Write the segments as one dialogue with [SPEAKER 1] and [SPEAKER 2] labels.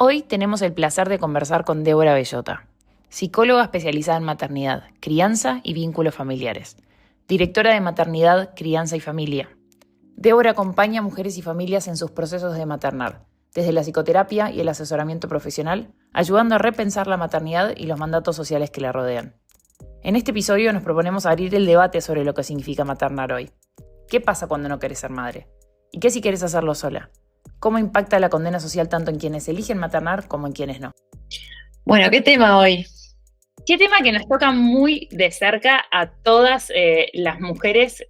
[SPEAKER 1] Hoy tenemos el placer de conversar con Débora Bellota, psicóloga especializada en maternidad, crianza y vínculos familiares, directora de Maternidad, Crianza y Familia. Débora acompaña a mujeres y familias en sus procesos de maternar, desde la psicoterapia y el asesoramiento profesional, ayudando a repensar la maternidad y los mandatos sociales que la rodean. En este episodio nos proponemos abrir el debate sobre lo que significa maternar hoy. ¿Qué pasa cuando no querés ser madre? ¿Y qué si querés hacerlo sola? ¿Cómo impacta la condena social tanto en quienes eligen maternar como en quienes no?
[SPEAKER 2] Bueno, ¿qué tema hoy?
[SPEAKER 1] Qué tema que nos toca muy de cerca a todas las mujeres,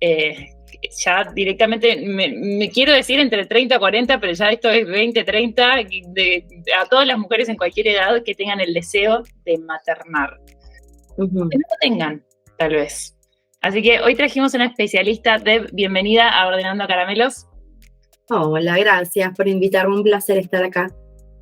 [SPEAKER 1] ya directamente, me quiero decir entre 30 y 40, pero ya esto es 20, 30, a todas las mujeres en cualquier edad que tengan el deseo de maternar. Que no lo tengan, tal vez. Así que hoy trajimos una especialista. Deb, bienvenida a Ordenando Caramelos.
[SPEAKER 3] Hola, gracias por invitarme, un placer estar acá.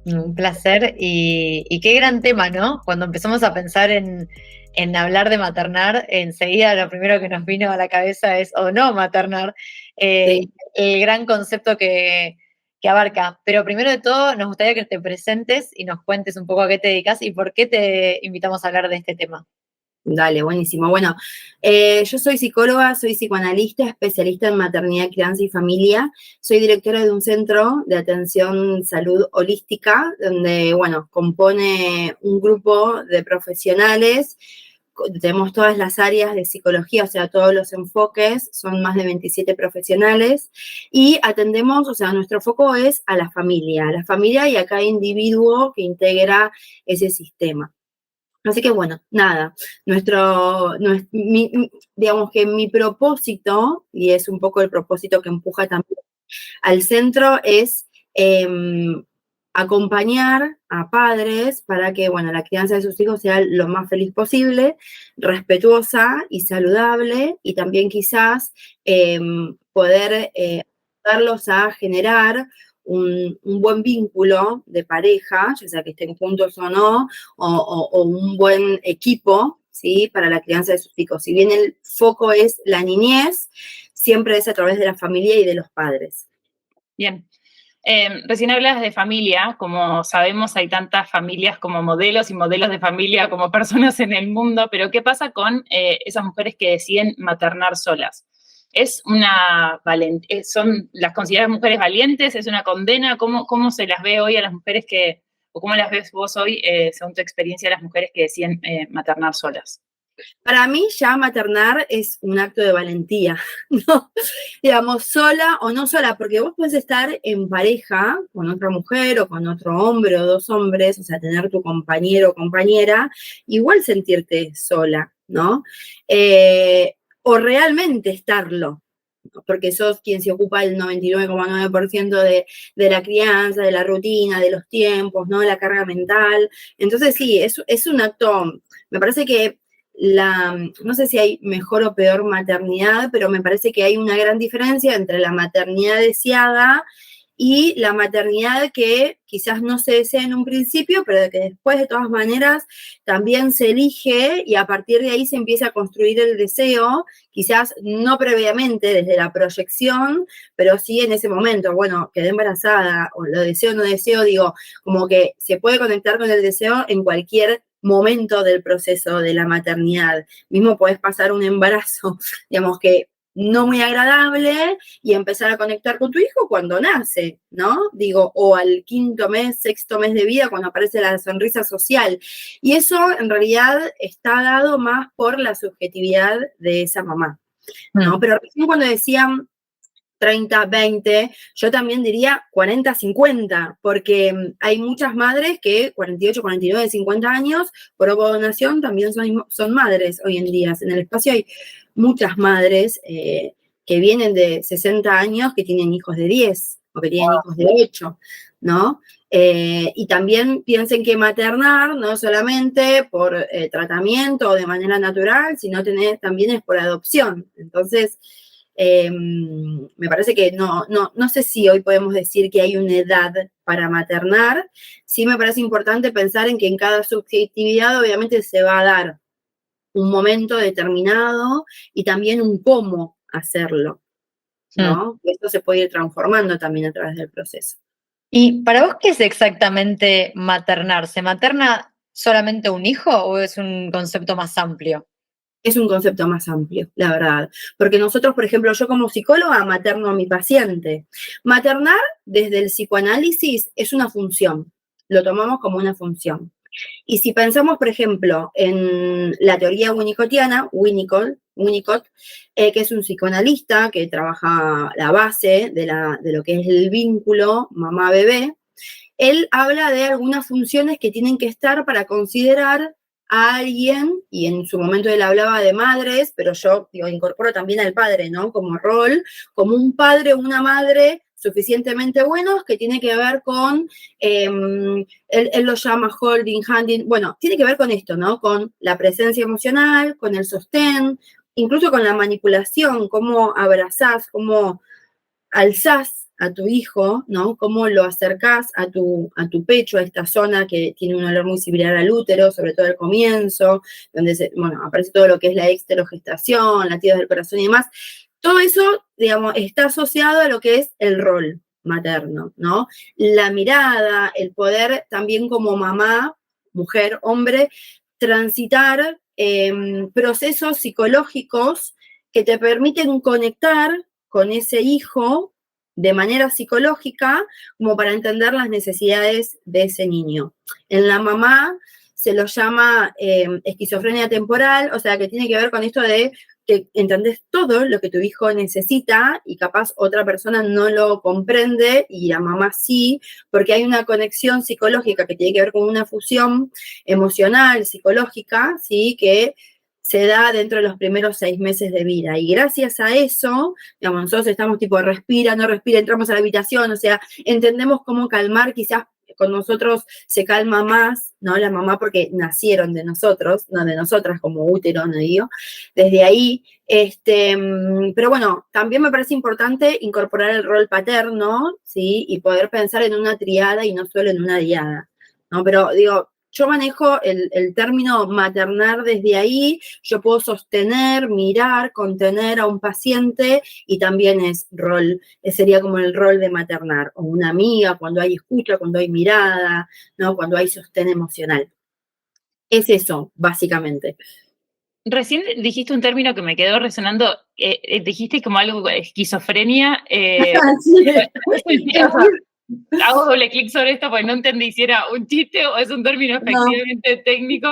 [SPEAKER 2] Un placer y qué gran tema, ¿no? Cuando empezamos a pensar en hablar de maternar, enseguida lo primero que nos vino a la cabeza es o no maternar,
[SPEAKER 3] Sí.
[SPEAKER 2] el gran concepto que abarca. Pero primero de todo, nos gustaría que te presentes y nos cuentes un poco a qué te dedicas y por qué te invitamos a hablar de este tema.
[SPEAKER 3] Dale, buenísimo. Bueno, yo soy psicóloga, soy psicoanalista, especialista en maternidad, crianza y familia. Soy directora de un centro de atención salud holística, donde, bueno, compone un grupo de profesionales. Tenemos todas las áreas de psicología, o sea, todos los enfoques, son más de 27 profesionales, y atendemos, o sea, nuestro foco es a la familia y a cada individuo que integra ese sistema. Así que bueno, nada, digamos que mi propósito, y es un poco el propósito que empuja también al centro, es acompañar a padres para que, bueno, la crianza de sus hijos sea lo más feliz posible, respetuosa y saludable, y también quizás poder ayudarlos a generar un buen vínculo de pareja, ya sea que estén juntos o no, o un buen equipo, ¿sí? Para la crianza de sus hijos. Si bien el foco es la niñez, siempre es a través de la familia y de los padres.
[SPEAKER 1] Bien. Recién hablas de familia. Como sabemos, hay tantas familias como modelos y modelos de familia como personas en el mundo, pero ¿qué pasa con esas mujeres que deciden maternar solas? ¿Son las consideradas mujeres valientes? ¿Es una condena? ¿Cómo se las ve hoy a las mujeres o cómo las ves vos hoy, según tu experiencia, a las mujeres que deciden maternar solas?
[SPEAKER 3] Para mí ya maternar es un acto de valentía, ¿no? Digamos, sola o no sola, porque vos puedes estar en pareja con otra mujer o con otro hombre o dos hombres, o sea, tener tu compañero o compañera, igual sentirte sola, ¿no? O realmente estarlo, porque sos quien se ocupa del 99,9% de la crianza, de la rutina, de los tiempos, ¿no? La carga mental. Entonces, sí, es un acto, me parece que no sé si hay mejor o peor maternidad, pero me parece que hay una gran diferencia entre la maternidad deseada y la maternidad que quizás no se desea en un principio, pero que después de todas maneras también se elige y a partir de ahí se empieza a construir el deseo, quizás no previamente desde la proyección, pero sí en ese momento, bueno, quedé embarazada o lo deseo o no deseo, digo, como que se puede conectar con el deseo en cualquier momento del proceso de la maternidad. Mismo podés pasar un embarazo, digamos que no muy agradable y empezar a conectar con tu hijo cuando nace, ¿no? Digo, o al quinto mes, sexto mes de vida, cuando aparece la sonrisa social. Y eso en realidad está dado más por la subjetividad de esa mamá, ¿no? Pero recién cuando decían 30, 20, yo también diría 40, 50, porque hay muchas madres que 48, 49, 50 años, por donación también son madres hoy en día. En el espacio hay muchas madres que vienen de 60 años que tienen hijos de 10 o que tienen hijos de 8, ¿no? Y también piensen que maternar no solamente por tratamiento o de manera natural, sino también es por adopción. Entonces, me parece que no sé si hoy podemos decir que hay una edad para maternar. Sí me parece importante pensar en que en cada subjetividad obviamente se va a dar un momento determinado y también un cómo hacerlo, ¿no? Esto se puede ir transformando también a través del proceso.
[SPEAKER 2] ¿Y para vos qué es exactamente maternar? ¿Se materna solamente un hijo o es un concepto más amplio?
[SPEAKER 3] Es un concepto más amplio, la verdad. Porque nosotros, por ejemplo, yo como psicóloga materno a mi paciente. Maternar desde el psicoanálisis es una función, lo tomamos como una función. Y si pensamos, por ejemplo, en la teoría winnicottiana, Winnicott, que es un psicoanalista que trabaja la base de lo que es el vínculo mamá-bebé, él habla de algunas funciones que tienen que estar para considerar a alguien, y en su momento él hablaba de madres, pero yo incorporo también al padre, ¿no? Como rol, como un padre o una madre suficientemente buenos, que tiene que ver con, él lo llama holding, handing, bueno, tiene que ver con esto, ¿no? Con la presencia emocional, con el sostén, incluso con la manipulación, cómo abrazás, cómo alzás a tu hijo, ¿no? Cómo lo acercás a tu pecho, a esta zona que tiene un olor muy similar al útero, sobre todo al comienzo, donde aparece todo lo que es la exterogestación, latidos del corazón y demás. Todo eso, digamos, está asociado a lo que es el rol materno, ¿no? La mirada, el poder también como mamá, mujer, hombre, transitar procesos psicológicos que te permiten conectar con ese hijo de manera psicológica como para entender las necesidades de ese niño. En la mamá se lo llama esquizofrenia temporal, o sea, que tiene que ver con esto de que entendés todo lo que tu hijo necesita y capaz otra persona no lo comprende y la mamá sí, porque hay una conexión psicológica que tiene que ver con una fusión emocional, psicológica, ¿sí? Que se da dentro de los primeros 6 meses de vida. Y gracias a eso, digamos, nosotros estamos tipo, respira, no respira, entramos a la habitación, o sea, entendemos cómo calmar, quizás con nosotros se calma más, ¿no? La mamá porque nacieron de nosotros, no de nosotras como útero, no digo, desde ahí. Pero bueno, también me parece importante incorporar el rol paterno, ¿sí? Y poder pensar en una triada y no solo en una diada, ¿no? Pero digo, yo manejo el término maternar desde ahí, yo puedo sostener, mirar, contener a un paciente y también es rol, sería como el rol de maternar, o una amiga, cuando hay escucha, cuando hay mirada, ¿no? Cuando hay sostén emocional. Es eso, básicamente.
[SPEAKER 1] Recién dijiste un término que me quedó resonando, dijiste como algo esquizofrenia.
[SPEAKER 3] Así es.
[SPEAKER 1] O sea, hago doble clic sobre esto porque no entendí si era un chiste o es un término efectivamente técnico.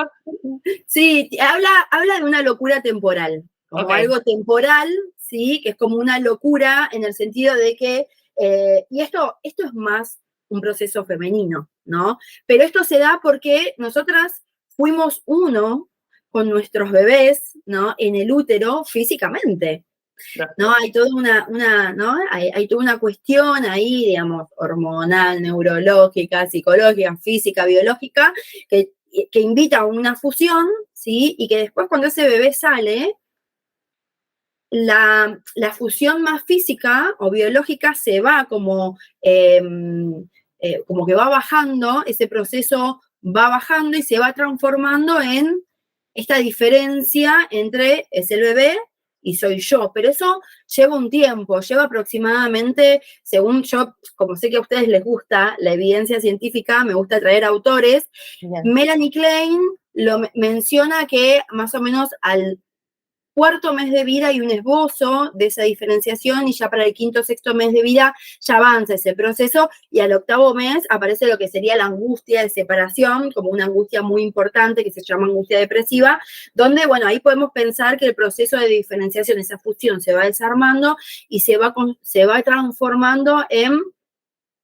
[SPEAKER 3] Sí, habla de una locura temporal, como algo temporal, ¿sí? Que es como una locura en el sentido de que, y esto es más un proceso femenino, ¿no? Pero esto se da porque nosotras fuimos uno con nuestros bebés, ¿no? En el útero físicamente. ¿No? Hay toda ¿no? Hay toda una cuestión ahí, digamos, hormonal, neurológica, psicológica, física, biológica, que invita a una fusión, ¿sí? Y que después cuando ese bebé sale, la fusión más física o biológica se va como que va bajando, ese proceso va bajando y se va transformando en esta diferencia entre es el bebé y soy yo, pero eso lleva un tiempo, lleva aproximadamente, según yo, como sé que a ustedes les gusta la evidencia científica, me gusta traer autores, bien. Melanie Klein menciona que más o menos al 4º mes de vida hay un esbozo de esa diferenciación y ya para el 5º, 6º mes de vida ya avanza ese proceso y al 8º mes aparece lo que sería la angustia de separación, como una angustia muy importante que se llama angustia depresiva, donde, bueno, ahí podemos pensar que el proceso de diferenciación, esa fusión se va desarmando y se va transformando en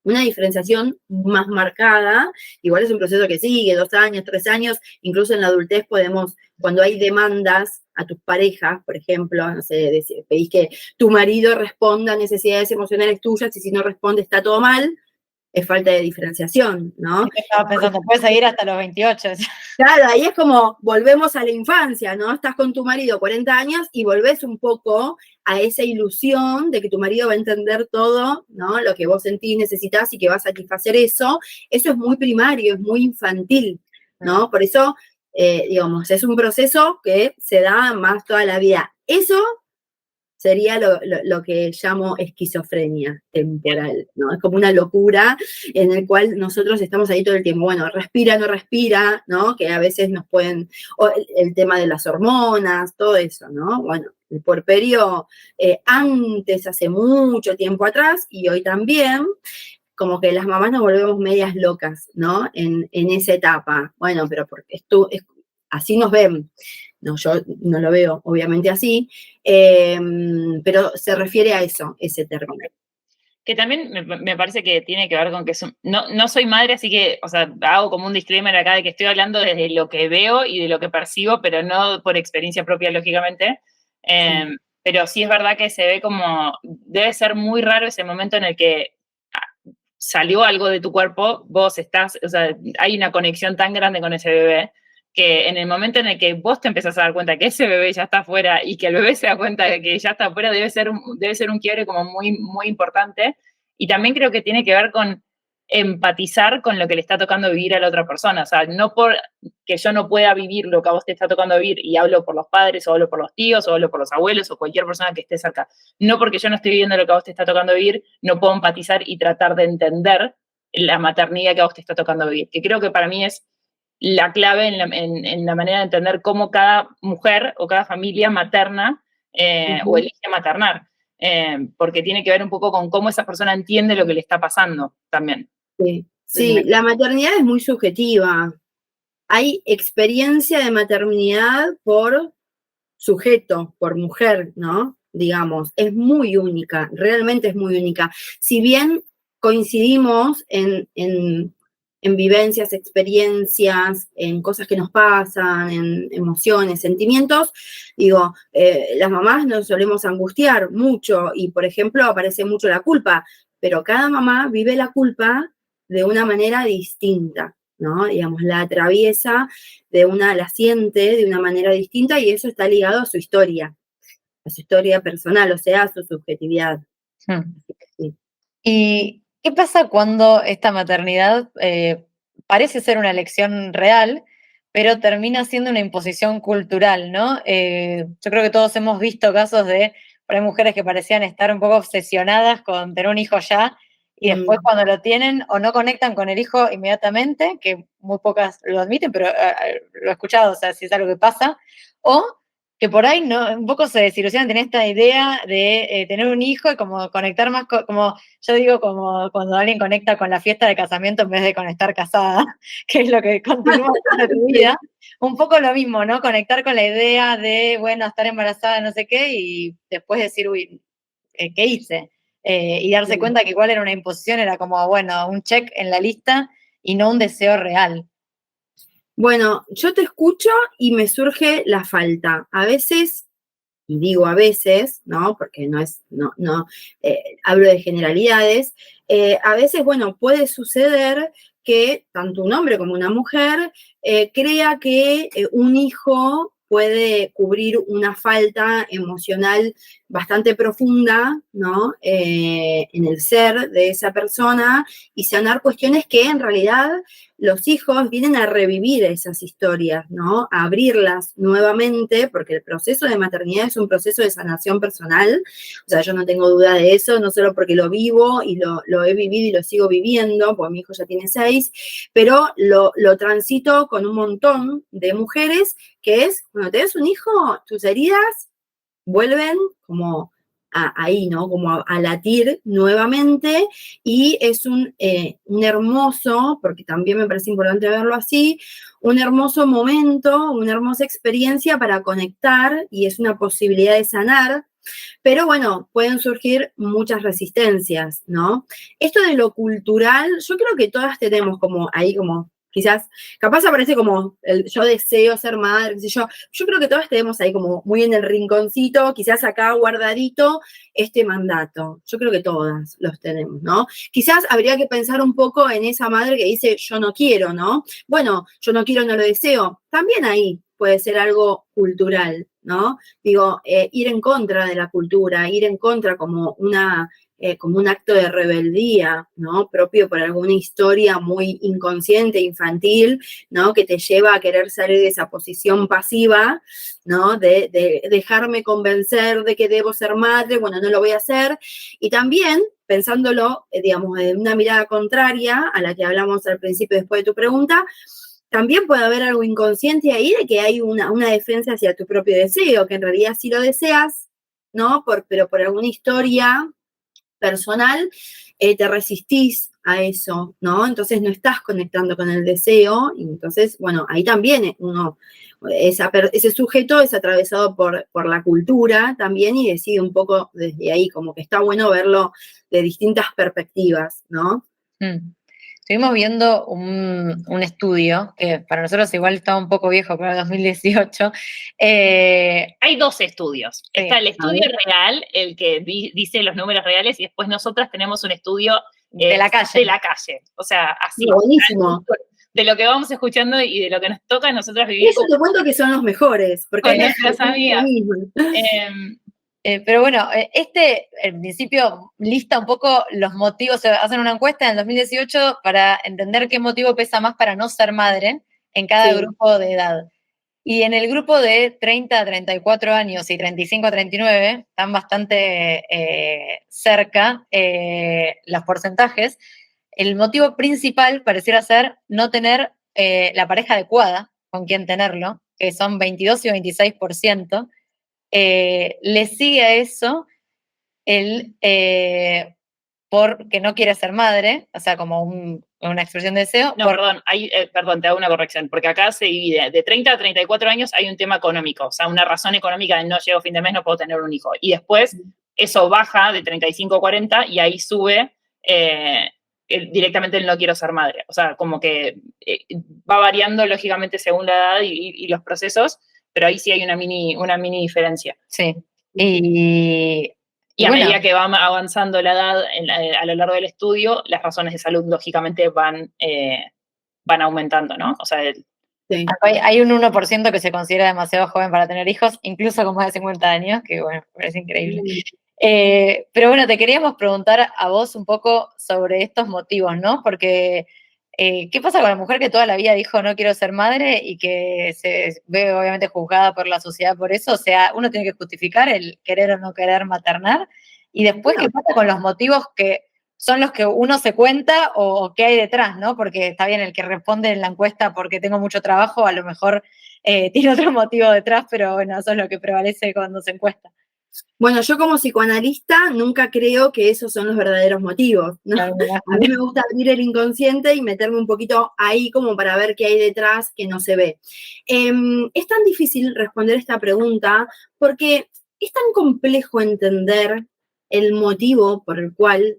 [SPEAKER 3] una diferenciación más marcada. Igual es un proceso que sigue, 2 años, 3 años, incluso en la adultez podemos, cuando hay demandas a tus parejas, por ejemplo, no sé, pedís que tu marido responda a necesidades emocionales tuyas y si no responde está todo mal, es falta de diferenciación, ¿no?
[SPEAKER 2] Estaba pensando, puedes seguir hasta los 28.
[SPEAKER 3] Claro, ahí es como volvemos a la infancia, ¿no? Estás con tu marido 40 años y volvés un poco a esa ilusión de que tu marido va a entender todo, ¿no? Lo que vos sentís, necesitás y que va a satisfacer eso. Eso es muy primario, es muy infantil, ¿no? Por eso, digamos, es un proceso que se da más toda la vida. Eso sería lo que llamo esquizofrenia temporal, ¿no? Es como una locura en el cual nosotros estamos ahí todo el tiempo, bueno, respira, no respira, ¿no? Que a veces nos pueden, o el tema de las hormonas, todo eso, ¿no? Bueno, el puerperio antes, hace mucho tiempo atrás, y hoy también, como que las mamás nos volvemos medias locas, ¿no? En esa etapa. Bueno, pero porque así nos ven. No, yo no lo veo obviamente así, pero se refiere a eso, ese término.
[SPEAKER 1] Que también me parece que tiene que ver con que no soy madre, así que, o sea, hago como un disclaimer acá de que estoy hablando desde lo que veo y de lo que percibo, pero no por experiencia propia, lógicamente. Sí. Pero sí es verdad que se ve como, debe ser muy raro ese momento en el que salió algo de tu cuerpo, vos estás, o sea, hay una conexión tan grande con ese bebé, que en el momento en el que vos te empezás a dar cuenta que ese bebé ya está afuera y que el bebé se da cuenta de que ya está afuera, debe ser un quiebre como muy, muy importante. Y también creo que tiene que ver con empatizar con lo que le está tocando vivir a la otra persona. O sea, no por que yo no pueda vivir lo que a vos te está tocando vivir, y hablo por los padres, o hablo por los tíos, o hablo por los abuelos, o cualquier persona que esté cerca. No porque yo no estoy viviendo lo que a vos te está tocando vivir, no puedo empatizar y tratar de entender la maternidad que a vos te está tocando vivir. Que creo que para mí es la clave en la manera de entender cómo cada mujer o cada familia materna o elige maternar. Porque tiene que ver un poco con cómo esa persona entiende lo que le está pasando también.
[SPEAKER 3] Sí, la maternidad es muy subjetiva. Hay experiencia de maternidad por sujeto, por mujer, ¿no? Digamos, es muy única, realmente es muy única. Si bien coincidimos en vivencias, experiencias, en cosas que nos pasan, en emociones, sentimientos, digo, las mamás nos solemos angustiar mucho y, por ejemplo, aparece mucho la culpa, pero cada mamá vive la culpa de una manera distinta, ¿no? Digamos, la atraviesa la siente de una manera distinta y eso está ligado a su historia personal, o sea, a su subjetividad.
[SPEAKER 2] Sí. ¿Y qué pasa cuando esta maternidad parece ser una elección real, pero termina siendo una imposición cultural, ¿no? Yo creo que todos hemos visto casos de, hay mujeres que parecían estar un poco obsesionadas con tener un hijo ya, y después cuando lo tienen o no conectan con el hijo inmediatamente, que muy pocas lo admiten, pero lo he escuchado, o sea, si es algo que pasa, o que por ahí no, un poco se desilusionan tener esta idea de tener un hijo y como conectar más, como yo digo, como cuando alguien conecta con la fiesta de casamiento en vez de con estar casada, que es lo que continúa toda tu vida. Un poco lo mismo, ¿no? Conectar con la idea de, bueno, estar embarazada, no sé qué, y después decir, uy, ¿qué hice? Y darse cuenta que igual era una imposición, era como, bueno, un check en la lista y no un deseo real.
[SPEAKER 3] Bueno, yo te escucho y me surge la falta. A veces, y digo a veces, ¿no? Porque hablo de generalidades. A veces, bueno, puede suceder que tanto un hombre como una mujer crea que un hijo puede cubrir una falta emocional bastante profunda, ¿no? En el ser de esa persona y sanar cuestiones que en realidad los hijos vienen a revivir esas historias, ¿no? A abrirlas nuevamente, porque el proceso de maternidad es un proceso de sanación personal. O sea, yo no tengo duda de eso, no solo porque lo vivo y lo he vivido y lo sigo viviendo, porque mi hijo ya tiene 6, pero lo transito con un montón de mujeres, que es, cuando tenés un hijo, tus heridas vuelven como ahí, ¿no? Como a latir nuevamente, y es un hermoso, porque también me parece importante verlo así, un hermoso momento, una hermosa experiencia para conectar, y es una posibilidad de sanar, pero bueno, pueden surgir muchas resistencias, ¿no? Esto de lo cultural, yo creo que todas tenemos como ahí como quizás, capaz aparece como yo deseo ser madre, qué sé yo. Yo creo que todas tenemos ahí como muy en el rinconcito, quizás acá guardadito, este mandato. Yo creo que todas los tenemos, ¿no? Quizás habría que pensar un poco en esa madre que dice, yo no quiero, ¿no? Bueno, yo no quiero, no lo deseo. También ahí puede ser algo cultural, ¿no? Digo, ir en contra de la cultura, ir en contra como una como un acto de rebeldía, ¿no? Propio por alguna historia muy inconsciente, infantil, ¿no? Que te lleva a querer salir de esa posición pasiva, ¿no? De dejarme convencer de que debo ser madre, bueno, no lo voy a hacer. Y también, pensándolo, digamos, de una mirada contraria a la que hablamos al principio después de tu pregunta, también puede haber algo inconsciente ahí de que hay una defensa hacia tu propio deseo, que en realidad sí lo deseas, ¿no? Pero por alguna historia personal te resistís a eso, ¿no? Entonces no estás conectando con el deseo, y entonces, bueno, ahí también ese sujeto es atravesado por la cultura también y decide un poco desde ahí, como que está bueno verlo de distintas perspectivas, ¿no?
[SPEAKER 2] Estuvimos viendo un estudio, que para nosotros igual está un poco viejo, pero 2018.
[SPEAKER 4] Hay dos estudios.
[SPEAKER 2] Sí.
[SPEAKER 4] Está el estudio real, el que dice los números reales, y después nosotras tenemos un estudio
[SPEAKER 2] de la calle.
[SPEAKER 4] De la calle. O sea, así.
[SPEAKER 3] Buenísimo.
[SPEAKER 4] De lo que vamos escuchando y de lo que nos toca a nosotros vivir.
[SPEAKER 3] Eso te cuento que son los mejores, porque
[SPEAKER 4] con nuestras amigas.
[SPEAKER 2] Pero bueno, en principio, lista un poco los motivos, hacen una encuesta en el 2018 para entender qué motivo pesa más para no ser madre en cada grupo de edad. Y en el grupo de 30 a 34 años y 35 a 39, están bastante cerca los porcentajes. El motivo principal pareciera ser no tener la pareja adecuada con quien tenerlo, que son 22 y 26%. Le sigue a eso porque no quiere ser madre, o sea, como una expresión de deseo.
[SPEAKER 4] No, perdón, te hago una corrección, porque acá se divide, de 30 a 34 años hay un tema económico, o sea, una razón económica de no llego a fin de mes, no puedo tener un hijo. Y después eso baja de 35 a 40 y ahí sube directamente el no quiero ser madre. O sea, como que va variando lógicamente según la edad y los procesos, pero ahí sí hay una mini diferencia.
[SPEAKER 2] Sí. Y
[SPEAKER 4] a medida que va avanzando la edad a lo largo del estudio, las razones de salud lógicamente van aumentando, ¿no? O sea,
[SPEAKER 2] sí. Hay un 1% que se considera demasiado joven para tener hijos, incluso con más de 50 años, que bueno, parece increíble. Pero bueno, te queríamos preguntar a vos un poco sobre estos motivos, ¿no? Porque ¿qué pasa con la mujer que toda la vida dijo no quiero ser madre y que se ve obviamente juzgada por la sociedad por eso? O sea, uno tiene que justificar el querer o no querer maternar. Y después, ¿qué pasa con los motivos que son los que uno se cuenta o qué hay detrás, ¿no? Porque está bien, el que responde en la encuesta porque tengo mucho trabajo, a lo mejor tiene otro motivo detrás, pero bueno, eso es lo que prevalece cuando se encuesta.
[SPEAKER 3] Bueno, yo como psicoanalista nunca creo que esos son los verdaderos motivos, ¿no? A mí me gusta abrir el inconsciente y meterme un poquito ahí como para ver qué hay detrás que no se ve. Es tan difícil responder esta pregunta porque es tan complejo entender el motivo por el cual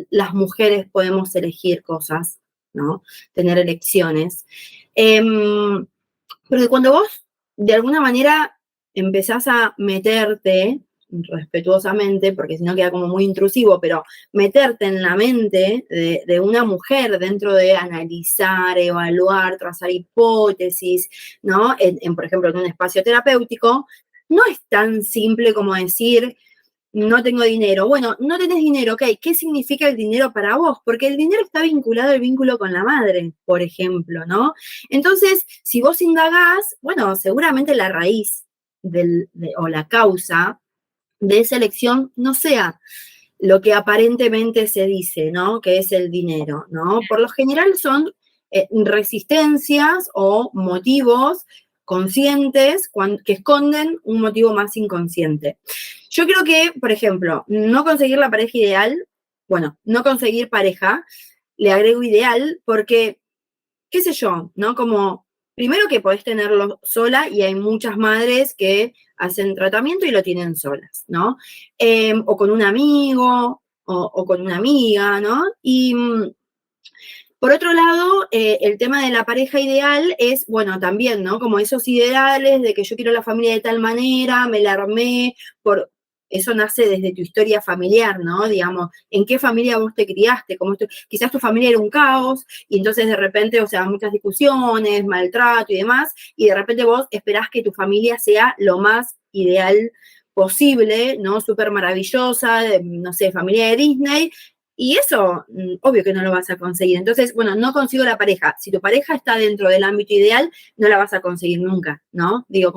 [SPEAKER 3] las mujeres podemos elegir cosas, ¿no? Tener elecciones. Porque cuando vos, de alguna manera, empezás a meterte respetuosamente, porque si no queda como muy intrusivo, pero meterte en la mente de una mujer dentro de analizar, evaluar, trazar hipótesis, ¿no? Por ejemplo, en un espacio terapéutico, no es tan simple como decir, no tengo dinero. Bueno, no tenés dinero, ok, ¿qué significa el dinero para vos? Porque el dinero está vinculado al vínculo con la madre, por ejemplo, ¿no? Entonces, si vos indagás, bueno, seguramente la raíz o la causa de esa elección no sea lo que aparentemente se dice, ¿no? Que es el dinero, ¿no? Por lo general son resistencias o motivos conscientes que esconden un motivo más inconsciente. Yo creo que, por ejemplo, no conseguir la pareja ideal, bueno, no conseguir pareja, le agrego ideal porque, qué sé yo, ¿no? Como, primero que podés tenerlo sola y hay muchas madres que hacen tratamiento y lo tienen solas, ¿no? O con un amigo o con una amiga, ¿no? Y por otro lado, el tema de la pareja ideal es, bueno, también, ¿no? Como esos ideales de que yo quiero la familia de tal manera, me la armé, eso nace desde tu historia familiar, ¿no? Digamos, ¿en qué familia vos te criaste? Quizás tu familia era un caos, y entonces de repente, o sea, muchas discusiones, maltrato y demás, y de repente vos esperás que tu familia sea lo más ideal posible, ¿no? Súper maravillosa, no sé, familia de Disney, y eso, obvio que no lo vas a conseguir. Entonces, bueno, no consigo la pareja. Si tu pareja está dentro del ámbito ideal, no la vas a conseguir nunca, ¿no? Digo,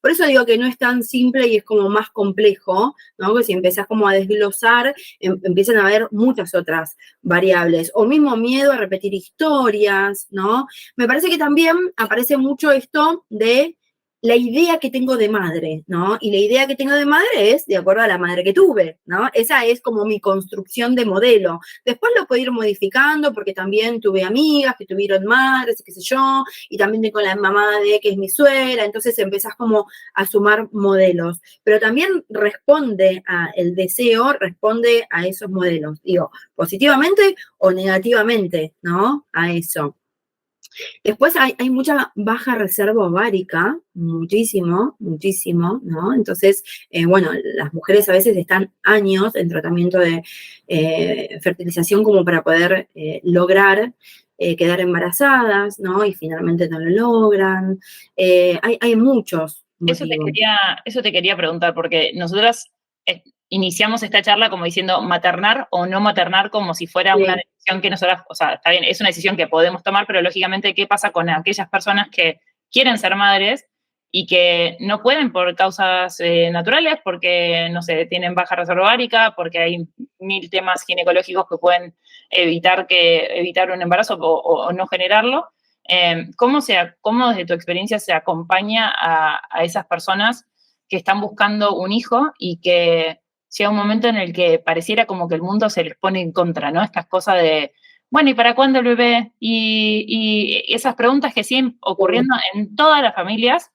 [SPEAKER 3] por eso digo que no es tan simple y es como más complejo, ¿no? Que si empezás como a desglosar, empiezan a haber muchas otras variables. O mismo miedo a repetir historias, ¿no? Me parece que también aparece mucho esto de la idea que tengo de madre, ¿no? Y la idea que tengo de madre es de acuerdo a la madre que tuve, ¿no? Esa es como mi construcción de modelo. Después lo puedo ir modificando porque también tuve amigas que tuvieron madres, qué sé yo, y también tengo la mamá de que es mi suegra, entonces empezás como a sumar modelos. Pero también responde el deseo, responde a esos modelos, digo, positivamente o negativamente, ¿no? A eso. Después hay mucha baja reserva ovárica, muchísimo, muchísimo, ¿no? Entonces, bueno, las mujeres a veces están años en tratamiento de fertilización como para poder lograr quedar embarazadas, ¿no? Y finalmente no lo logran. Hay muchos motivos.
[SPEAKER 4] Eso te quería preguntar, porque nosotras iniciamos esta charla como diciendo maternar o no maternar como si fuera
[SPEAKER 3] Sí.
[SPEAKER 4] una decisión que nosotras, o sea, está bien, es una decisión que podemos tomar, pero lógicamente, ¿qué pasa con aquellas personas que quieren ser madres y que no pueden por causas naturales, porque, no sé, tienen baja reserva ovárica, porque hay 1000 temas ginecológicos que pueden evitar un embarazo o no generarlo? ¿Cómo desde tu experiencia se acompaña a esas personas que están buscando un hijo y que llega un momento en el que pareciera como que el mundo se les pone en contra, ¿no? Estas cosas de, bueno, ¿y para cuándo el bebé? Y esas preguntas que siguen ocurriendo en todas las familias.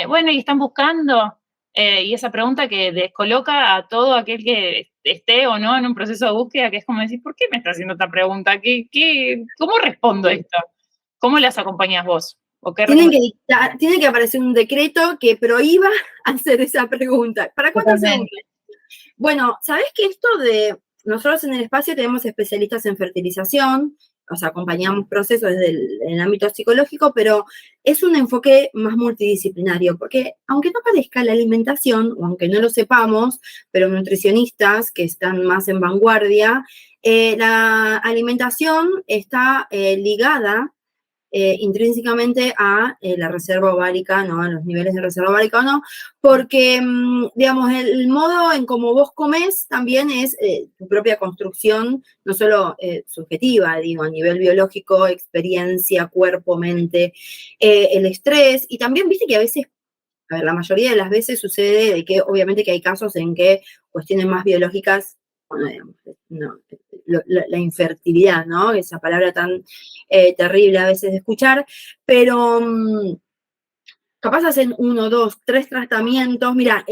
[SPEAKER 4] Bueno, ¿y están buscando? Y esa pregunta que descoloca a todo aquel que esté o no en un proceso de búsqueda, que es como decir, ¿por qué me está haciendo esta pregunta? ¿Cómo respondo a esto? ¿Cómo las acompañas vos? ¿O qué
[SPEAKER 3] Tiene que aparecer un decreto que prohíba hacer esa pregunta. ¿Para cuándo se une? Bueno, ¿sabés que nosotros en el espacio tenemos especialistas en fertilización, o sea, acompañamos procesos desde el ámbito psicológico, pero es un enfoque más multidisciplinario, porque aunque no parezca la alimentación, o aunque no lo sepamos, pero nutricionistas que están más en vanguardia, la alimentación está ligada intrínsecamente a la reserva ovárica, ¿no? A los niveles de reserva ovárica o no, porque, digamos, el modo en cómo vos comés también es tu propia construcción, no solo subjetiva, digo, a nivel biológico, experiencia, cuerpo, mente, el estrés, y también, viste que a veces, a ver, la mayoría de las veces sucede de que, obviamente que hay casos en que cuestiones más biológicas, bueno, digamos, no, la infertilidad, ¿no? Esa palabra tan terrible a veces de escuchar, pero capaz hacen 1, 2, 3 tratamientos. Mira,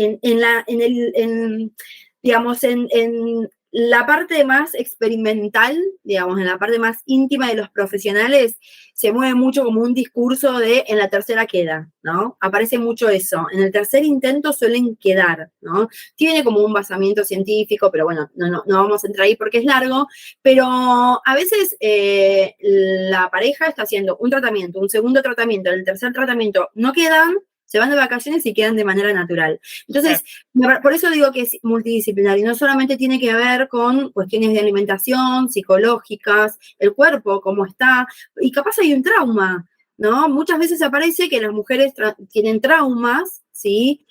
[SPEAKER 3] digamos, en la parte más experimental, digamos, en la parte más íntima de los profesionales, se mueve mucho como un discurso de en la tercera queda, ¿no? Aparece mucho eso. En el tercer intento suelen quedar, ¿no? Tiene como un basamiento científico, pero bueno, no vamos a entrar ahí porque es largo, pero a veces la pareja está haciendo un tratamiento, un segundo tratamiento, el tercer tratamiento no quedan, se van de vacaciones y quedan de manera natural. Entonces, por eso digo que es multidisciplinario, no solamente tiene que ver con cuestiones de alimentación, psicológicas, el cuerpo, cómo está, y capaz hay un trauma, ¿no? Muchas veces aparece que las mujeres tienen traumas, ¿sí?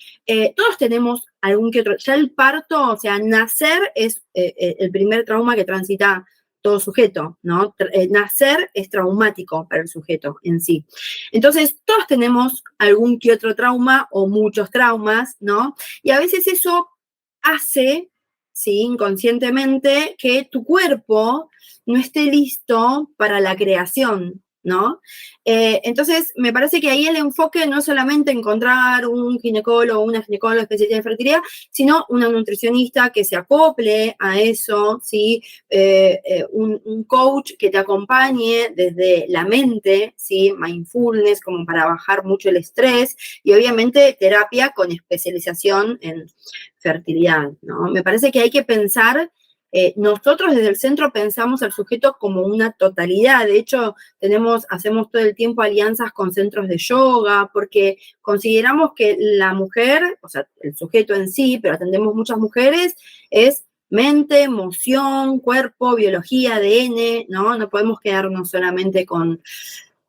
[SPEAKER 3] Todos tenemos algún que otro, ya el parto, o sea, nacer es el primer trauma que transita todo sujeto, ¿no? Nacer es traumático para el sujeto en sí. Entonces, todos tenemos algún que otro trauma o muchos traumas, ¿no? Y a veces eso hace, ¿sí? Inconscientemente, que tu cuerpo no esté listo para la creación, ¿no? Entonces, me parece que ahí el enfoque no es solamente encontrar un ginecólogo o una ginecóloga especialista en fertilidad, sino una nutricionista que se acople a eso, ¿sí? Un coach que te acompañe desde la mente, ¿sí? Mindfulness, como para bajar mucho el estrés, y obviamente terapia con especialización en fertilidad, ¿no? Me parece que hay que pensar nosotros desde el centro pensamos al sujeto como una totalidad. De hecho, hacemos todo el tiempo alianzas con centros de yoga, porque consideramos que la mujer, o sea, el sujeto en sí, pero atendemos muchas mujeres, es mente, emoción, cuerpo, biología, ADN, ¿no? No podemos quedarnos solamente con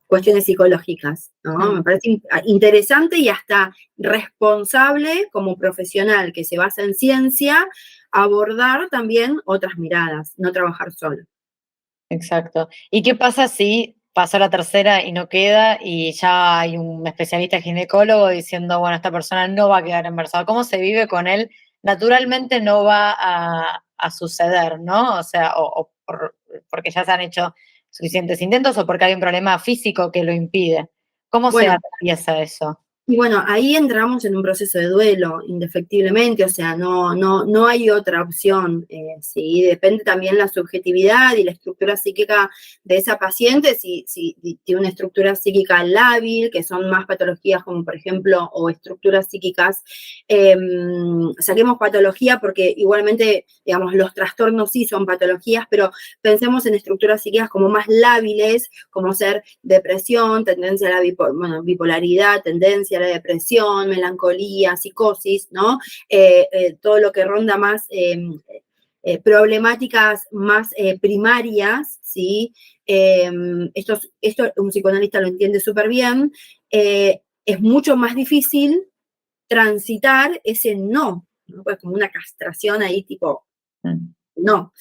[SPEAKER 3] cuestiones psicológicas, ¿no? Me parece interesante y hasta responsable como profesional que se basa en ciencia, abordar también otras miradas, no trabajar solo.
[SPEAKER 2] Exacto. ¿Y qué pasa si pasó la tercera y no queda y ya hay un especialista ginecólogo diciendo, bueno, esta persona no va a quedar embarazada? ¿Cómo se vive con él? Naturalmente no va a suceder, ¿no? O sea, porque ya se han hecho suficientes intentos o porque hay un problema físico que lo impide. ¿Cómo se
[SPEAKER 3] Bueno,
[SPEAKER 2] atraviesa eso?
[SPEAKER 3] y bueno, ahí entramos en un proceso de duelo, indefectiblemente, o sea, no hay otra opción, ¿sí? Depende también la subjetividad y la estructura psíquica de esa paciente, si tiene una estructura psíquica lábil, que son más patologías como, por ejemplo, o estructuras psíquicas, saquemos patología porque igualmente, digamos, los trastornos sí son patologías, pero pensemos en estructuras psíquicas como más lábiles, como ser depresión, tendencia a la bipolaridad, tendencia a la depresión, melancolía, psicosis, ¿no? Todo lo que ronda más problemáticas más primarias, ¿sí? Esto un psicoanalista lo entiende súper bien. Es mucho más difícil transitar ese no, ¿no? Pues como una castración ahí tipo, no.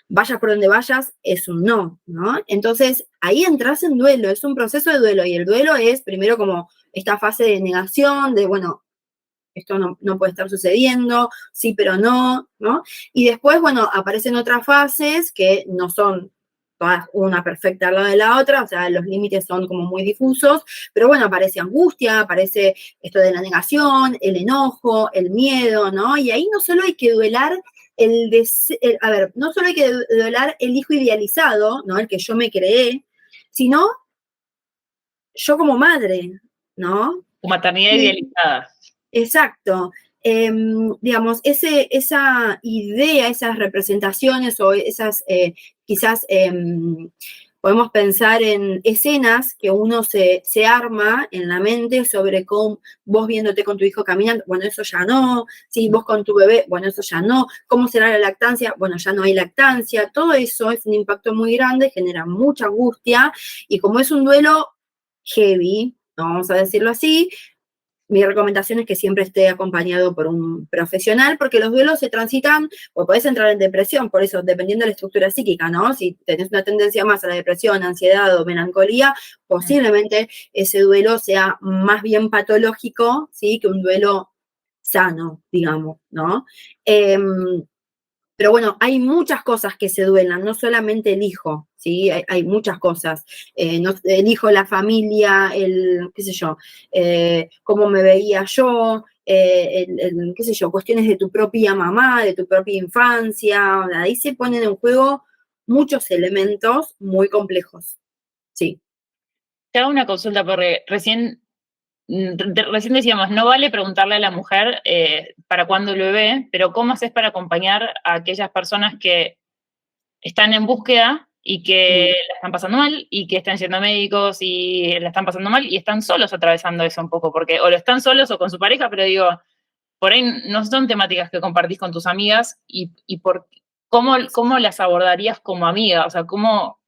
[SPEAKER 3] Vayas por donde vayas, es un no, ¿no? Entonces, ahí entras en duelo, es un proceso de duelo, y el duelo es primero como esta fase de negación, de, bueno, esto no puede estar sucediendo, sí, pero no, ¿no? Y después, bueno, aparecen otras fases que no son todas una perfecta al lado de la otra, o sea, los límites son como muy difusos, pero bueno, aparece angustia, aparece esto de la negación, el enojo, el miedo, ¿no? Y ahí no solo hay que duelar no solo hay que duelar el hijo idealizado, ¿no? El que yo me creé, sino yo como madre, ¿no?
[SPEAKER 4] Tu maternidad idealizada.
[SPEAKER 3] Exacto. Digamos, esa idea, esas representaciones o esas, quizás podemos pensar en escenas que uno se arma en la mente sobre cómo vos viéndote con tu hijo caminando, bueno, eso ya no, si vos con tu bebé, bueno, eso ya no, cómo será la lactancia, bueno, ya no hay lactancia, todo eso es un impacto muy grande, genera mucha angustia, y como es un duelo heavy, vamos a decirlo así, mi recomendación es que siempre esté acompañado por un profesional, porque los duelos se transitan, o podés entrar en depresión, por eso, dependiendo de la estructura psíquica, ¿no? Si tenés una tendencia más a la depresión, ansiedad o melancolía, posiblemente ese duelo sea más bien patológico, ¿sí? Que un duelo sano, digamos, ¿no? Pero bueno, hay muchas cosas que se duelan, no solamente el hijo, ¿sí? Hay muchas cosas. El hijo, la familia, qué sé yo, cómo me veía yo, qué sé yo, cuestiones de tu propia mamá, de tu propia infancia. Ahí se ponen en juego muchos elementos muy complejos, sí.
[SPEAKER 4] Te hago una consulta, porque recién decíamos, no vale preguntarle a la mujer para cuándo el bebé, pero ¿cómo haces para acompañar a aquellas personas que están en búsqueda y que la están pasando mal y que están yendo a médicos y la están pasando mal y están solos atravesando eso un poco? Porque o lo están solos o con su pareja, pero digo, por ahí no son temáticas que compartís con tus amigas ¿cómo las abordarías como amiga? O sea, ¿cómo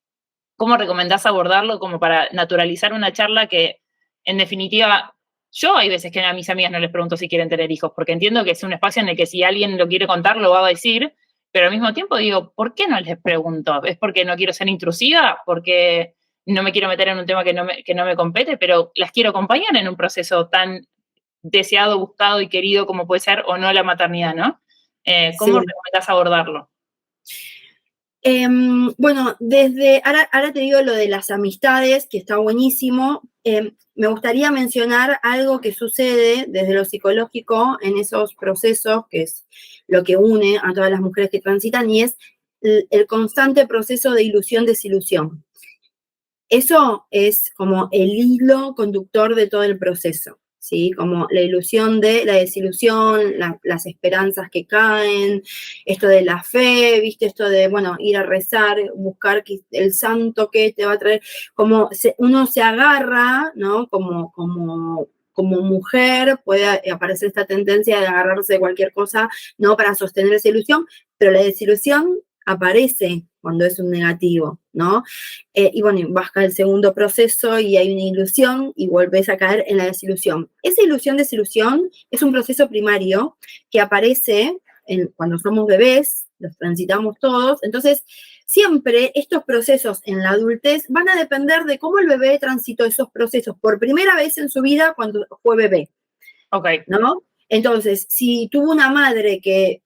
[SPEAKER 4] recomendás abordarlo como para naturalizar una charla que, en definitiva, yo hay veces que a mis amigas no les pregunto si quieren tener hijos, porque entiendo que es un espacio en el que si alguien lo quiere contar, lo va a decir, pero al mismo tiempo digo, ¿por qué no les pregunto? ¿Es porque no quiero ser intrusiva? ¿Porque no me quiero meter en un tema que no me compete? Pero las quiero acompañar en un proceso tan deseado, buscado y querido como puede ser o no la maternidad, ¿no? ¿Cómo recomendás abordarlo?
[SPEAKER 3] Bueno, ahora te digo lo de las amistades, que está buenísimo. Me gustaría mencionar algo que sucede desde lo psicológico en esos procesos, que es lo que une a todas las mujeres que transitan, y es el constante proceso de ilusión-desilusión. Eso es como el hilo conductor de todo el proceso, ¿sí? Como la ilusión de la desilusión, las esperanzas que caen, esto de la fe, ¿viste? Esto de, bueno, ir a rezar, buscar el santo que te va a traer, como uno se agarra, ¿no? Como mujer puede aparecer esta tendencia de agarrarse de cualquier cosa, ¿no? Para sostener esa ilusión, pero la desilusión aparece cuando es un negativo, ¿no? Y bueno, baja el segundo proceso y hay una ilusión y vuelves a caer en la desilusión. Esa desilusión es un proceso primario que aparece cuando somos bebés, los transitamos todos, entonces siempre estos procesos en la adultez van a depender de cómo el bebé transitó esos procesos por primera vez en su vida cuando fue bebé, ¿no? Entonces, si tuvo una madre que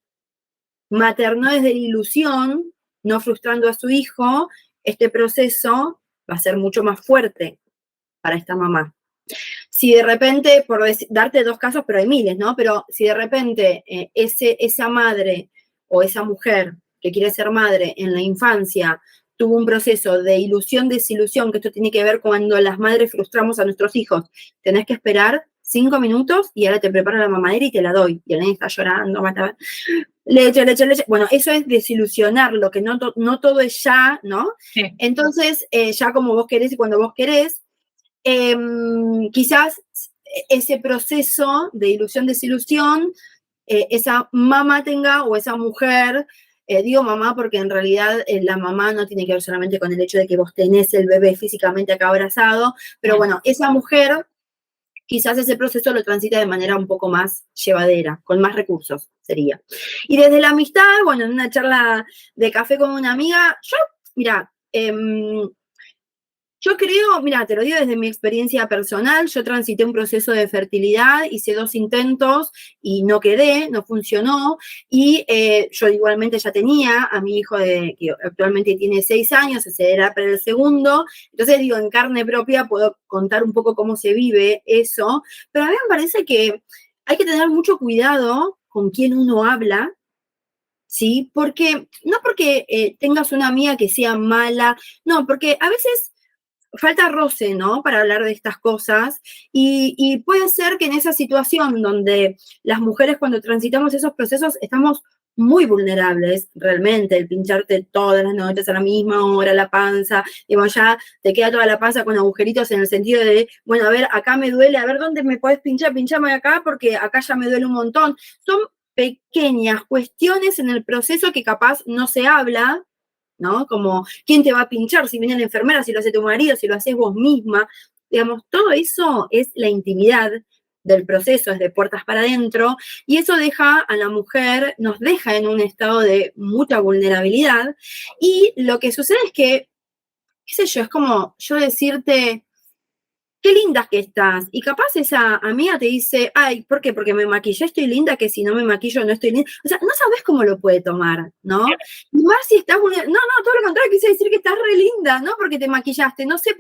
[SPEAKER 3] maternó desde la ilusión, no frustrando a su hijo, este proceso va a ser mucho más fuerte para esta mamá. Si de repente, por darte dos casos, pero hay miles, ¿no? Pero si de repente esa madre o esa mujer que quiere ser madre en la infancia tuvo un proceso de ilusión, desilusión, que esto tiene que ver cuando las madres frustramos a nuestros hijos, tenés que esperar 5 minutos y ahora te preparo la mamadera y te la doy. Y el nene está llorando, leche. Bueno, eso es desilusionarlo, que no todo es ya, ¿no?
[SPEAKER 4] Sí.
[SPEAKER 3] Entonces, ya como vos querés y cuando vos querés, quizás ese proceso de ilusión, desilusión, esa mamá tenga o esa mujer, digo mamá porque en realidad la mamá no tiene que ver solamente con el hecho de que vos tenés el bebé físicamente acá abrazado, pero bueno, esa mujer quizás ese proceso lo transita de manera un poco más llevadera, con más recursos sería. Y desde la amistad, bueno, en una charla de café con una amiga, yo creo, mira, te lo digo desde mi experiencia personal, yo transité un proceso de fertilidad, hice 2 intentos y no quedé, no funcionó, y yo igualmente ya tenía a mi hijo que actualmente tiene 6 años, ese era para el segundo, entonces digo, en carne propia puedo contar un poco cómo se vive eso, pero a mí me parece que hay que tener mucho cuidado con quién uno habla, ¿sí? No porque tengas una amiga que sea mala, no, porque a veces falta roce, ¿no? Para hablar de estas cosas. Y puede ser que en esa situación donde las mujeres cuando transitamos esos procesos estamos muy vulnerables, realmente, el pincharte todas las noches a la misma hora la panza, digo, ya te queda toda la panza con agujeritos en el sentido de, bueno, a ver, acá me duele, a ver dónde me podés pinchar, pinchame acá porque acá ya me duele un montón. Son pequeñas cuestiones en el proceso que capaz no se habla, ¿no? Como, ¿quién te va a pinchar? Si viene la enfermera, si lo hace tu marido, si lo haces vos misma. Digamos, todo eso es la intimidad del proceso, es de puertas para adentro, y eso deja a la mujer, nos deja en un estado de mucha vulnerabilidad, y lo que sucede es que, qué sé yo, es como yo decirte, qué linda que estás. Y capaz esa amiga te dice, ay, ¿por qué? Porque me maquillé, estoy linda, que si no me maquillo no estoy linda. O sea, no sabes cómo lo puede tomar, ¿no? Y más si estás vulnerable. No, todo lo contrario, quise decir que estás re linda, ¿no? Porque te maquillaste, no sé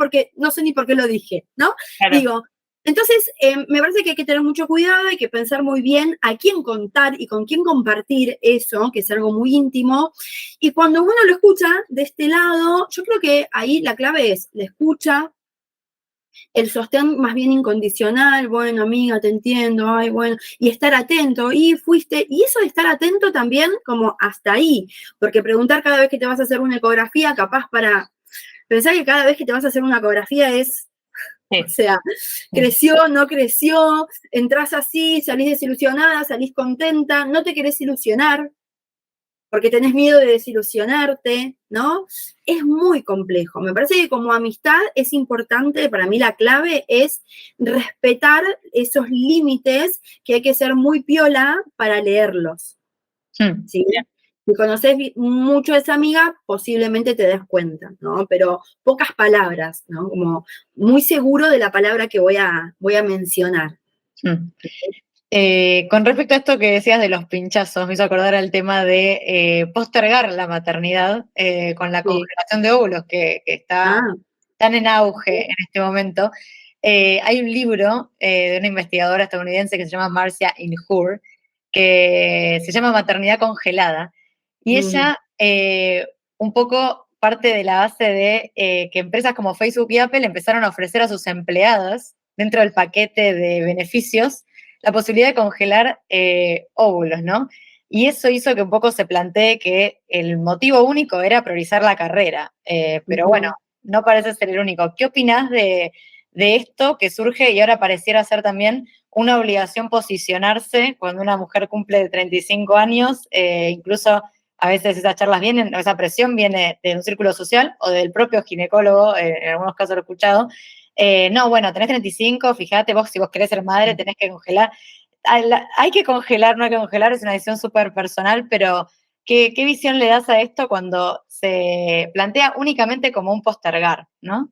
[SPEAKER 3] ni por qué lo dije, ¿no? Claro. Digo, entonces, me parece que hay que tener mucho cuidado, hay que pensar muy bien a quién contar y con quién compartir eso, que es algo muy íntimo. Y cuando uno lo escucha de este lado, yo creo que ahí la clave es la escucha, el sostén más bien incondicional, bueno, amiga, te entiendo, ay, bueno, y estar atento, y eso de estar atento también como hasta ahí, porque preguntar cada vez que te vas a hacer una ecografía, capaz para pensar que cada vez que te vas a hacer una ecografía es, o sea, creció, no creció, entras así, salís desilusionada, salís contenta, no te querés ilusionar, porque tenés miedo de desilusionarte, ¿no? Es muy complejo. Me parece que como amistad es importante, para mí la clave es respetar esos límites que hay que ser muy piola para leerlos. ¿Sí? Si conoces mucho a esa amiga, posiblemente te des cuenta, ¿no? Pero pocas palabras, ¿no? Como muy seguro de la palabra que voy a mencionar.
[SPEAKER 2] Con respecto a esto que decías de los pinchazos, me hizo acordar al tema de postergar la maternidad con la congelación de óvulos, que está tan en auge en este momento. Hay un libro de una investigadora estadounidense que se llama Marcia Injur, que se llama Maternidad Congelada, y ella un poco parte de la base de que empresas como Facebook y Apple empezaron a ofrecer a sus empleadas, dentro del paquete de beneficios la posibilidad de congelar óvulos, ¿no? Y eso hizo que un poco se plantee que el motivo único era priorizar la carrera. Pero bueno, no parece ser el único. ¿Qué opinás de esto que surge y ahora pareciera ser también una obligación posicionarse cuando una mujer cumple 35 años? Incluso a veces esas charlas vienen, esa presión viene de un círculo social o del propio ginecólogo, en algunos casos lo he escuchado. No, bueno, tenés 35, fíjate vos, si vos querés ser madre, tenés que congelar. Hay que congelar, no hay que congelar, es una decisión súper personal, pero ¿qué visión le das a esto cuando se plantea únicamente como un postergar, ¿no?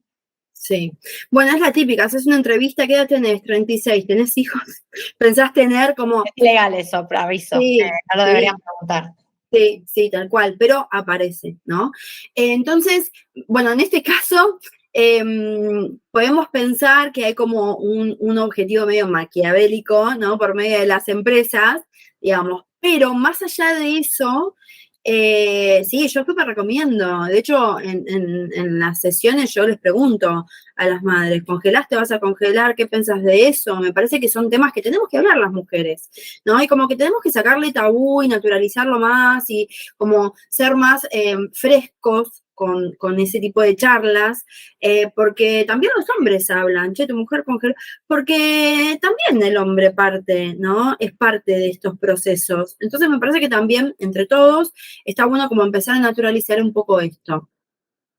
[SPEAKER 3] Sí. Bueno, es la típica, haces una entrevista, ¿qué edad tenés? 36, ¿tenés hijos? ¿Pensás tener como...?
[SPEAKER 2] Es legal eso, aviso,
[SPEAKER 3] Sí,
[SPEAKER 2] no lo
[SPEAKER 3] sí.
[SPEAKER 2] deberían preguntar.
[SPEAKER 3] Sí, sí, tal cual, pero aparece, ¿no? Entonces, bueno, en este caso, podemos pensar que hay como un objetivo medio maquiavélico, ¿no? Por medio de las empresas, digamos, pero más allá de eso, sí, yo súper recomiendo. De hecho, en las sesiones yo les pregunto a las madres, ¿congelaste? ¿Vas a congelar? ¿Qué pensás de eso? Me parece que son temas que tenemos que hablar las mujeres, ¿no? Y como que tenemos que sacarle tabú y naturalizarlo más y como ser más frescos con ese tipo de charlas, porque también los hombres hablan, che, tu mujer congeló, porque también el hombre parte, ¿no? Es parte de estos procesos. Entonces me parece que también, entre todos, está bueno como empezar a naturalizar un poco esto.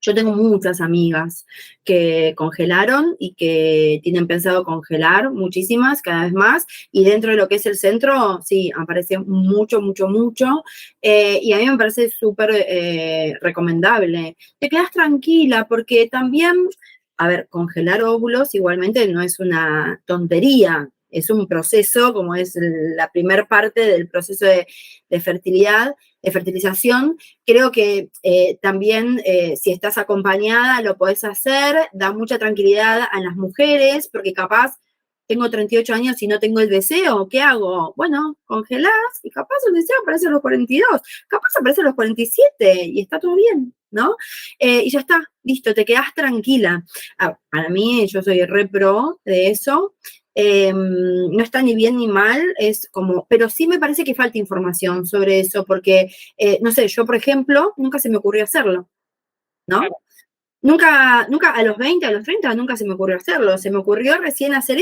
[SPEAKER 3] Yo tengo muchas amigas que congelaron y que tienen pensado congelar, muchísimas, cada vez más, y dentro de lo que es el centro, sí, aparece mucho, mucho, mucho, y a mí me parece súper recomendable. Te quedas tranquila porque también, a ver, congelar óvulos igualmente no es una tontería, es un proceso, como es la primer parte del proceso de fertilidad, de fertilización. Creo que también si estás acompañada lo podés hacer, da mucha tranquilidad a las mujeres, porque capaz tengo 38 años y no tengo el deseo, ¿qué hago? Bueno, congelás y capaz el deseo aparece a los 42, capaz aparece a los 47 y está todo bien, ¿no? Y ya está, listo, te quedás tranquila. Para mí, yo soy re pro de eso. No está ni bien ni mal, es como, pero sí me parece que falta información sobre eso, porque, no sé, yo, por ejemplo, nunca se me ocurrió hacerlo, ¿no?
[SPEAKER 4] Claro.
[SPEAKER 3] Nunca a los 20, a los 30, nunca se me ocurrió hacerlo. Se me ocurrió recién hacer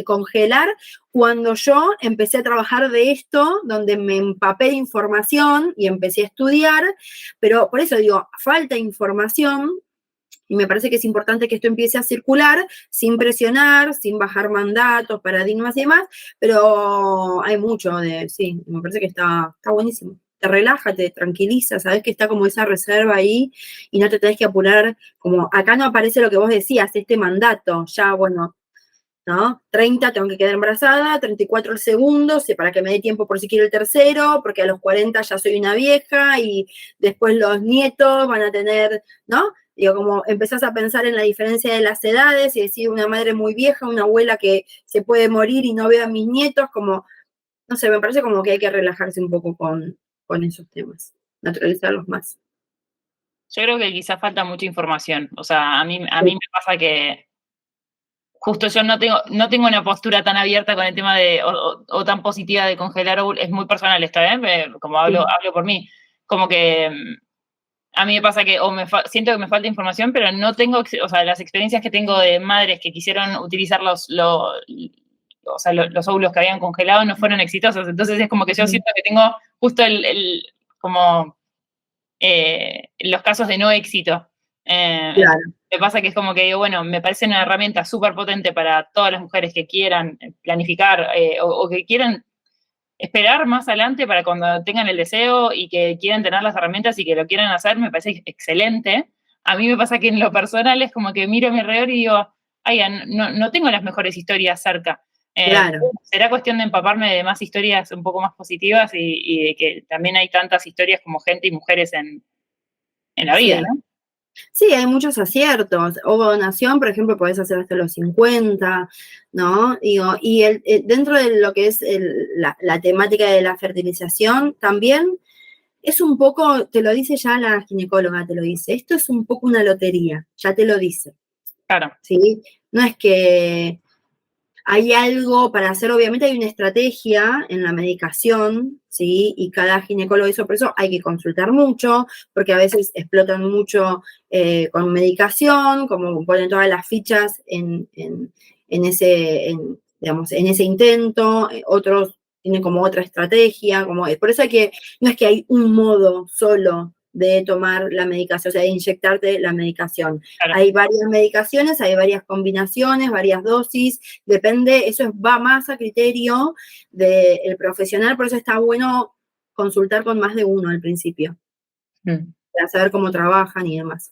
[SPEAKER 3] congelar cuando yo empecé a trabajar de esto, donde me empapé de información y empecé a estudiar, pero por eso digo, falta información. Y me parece que es importante que esto empiece a circular sin presionar, sin bajar mandatos, paradigmas y demás, pero hay mucho sí, me parece que está buenísimo. Te relaja, te tranquiliza, sabes que está como esa reserva ahí y no te tenés que apurar, como acá no aparece lo que vos decías, este mandato, ya bueno, ¿no? 30 tengo que quedar embarazada, 34 el segundo, para que me dé tiempo por si quiero el tercero, porque a los 40 ya soy una vieja y después los nietos van a tener, ¿no? Digo, como empezás a pensar en la diferencia de las edades y decir una madre muy vieja, una abuela que se puede morir y no veo a mis nietos, como, no sé, me parece como que hay que relajarse un poco con esos temas, naturalizarlos más.
[SPEAKER 4] Yo creo que quizás falta mucha información. O sea, a mí me pasa que justo yo no tengo una postura tan abierta con el tema o tan positiva de congelar óvulos. Es muy personal esto, como hablo por mí. Como que a mí me pasa que siento que me falta información, pero no tengo, o sea, las experiencias que tengo de madres que quisieron utilizar los óvulos que habían congelado no fueron exitosos. Entonces es como que yo siento que tengo justo los casos de no éxito.
[SPEAKER 3] Claro.
[SPEAKER 4] Me pasa que es como que digo, bueno, me parece una herramienta súper potente para todas las mujeres que quieran planificar o que quieran esperar más adelante para cuando tengan el deseo y que quieran tener las herramientas y que lo quieran hacer, me parece excelente. A mí me pasa que en lo personal es como que miro a mi alrededor y digo, ay, no tengo las mejores historias cerca.
[SPEAKER 3] Claro.
[SPEAKER 4] Será cuestión de empaparme de más historias un poco más positivas y de que también hay tantas historias como gente y mujeres en la vida,
[SPEAKER 3] Sí.
[SPEAKER 4] ¿no?
[SPEAKER 3] Sí, hay muchos aciertos. O donación, por ejemplo, podés hacer hasta los 50, ¿no? Digo, y dentro de lo que es la temática de la fertilización, también es un poco, te lo dice ya la ginecóloga, te lo dice, esto es un poco una lotería, ya te lo dice.
[SPEAKER 4] Claro.
[SPEAKER 3] ¿Sí? No es que Hay algo para hacer, obviamente hay una estrategia en la medicación, ¿sí? Y cada ginecólogo hizo, por eso hay que consultar mucho, porque a veces explotan mucho con medicación, como ponen todas las fichas digamos, en ese intento, otros tienen como otra estrategia, por eso no es que hay un modo solo de tomar la medicación, o sea, de inyectarte la medicación.
[SPEAKER 4] Claro.
[SPEAKER 3] Hay varias medicaciones, hay varias combinaciones, varias dosis, depende, eso va más a criterio del profesional, por eso está bueno consultar con más de uno al principio, para saber cómo trabajan y demás.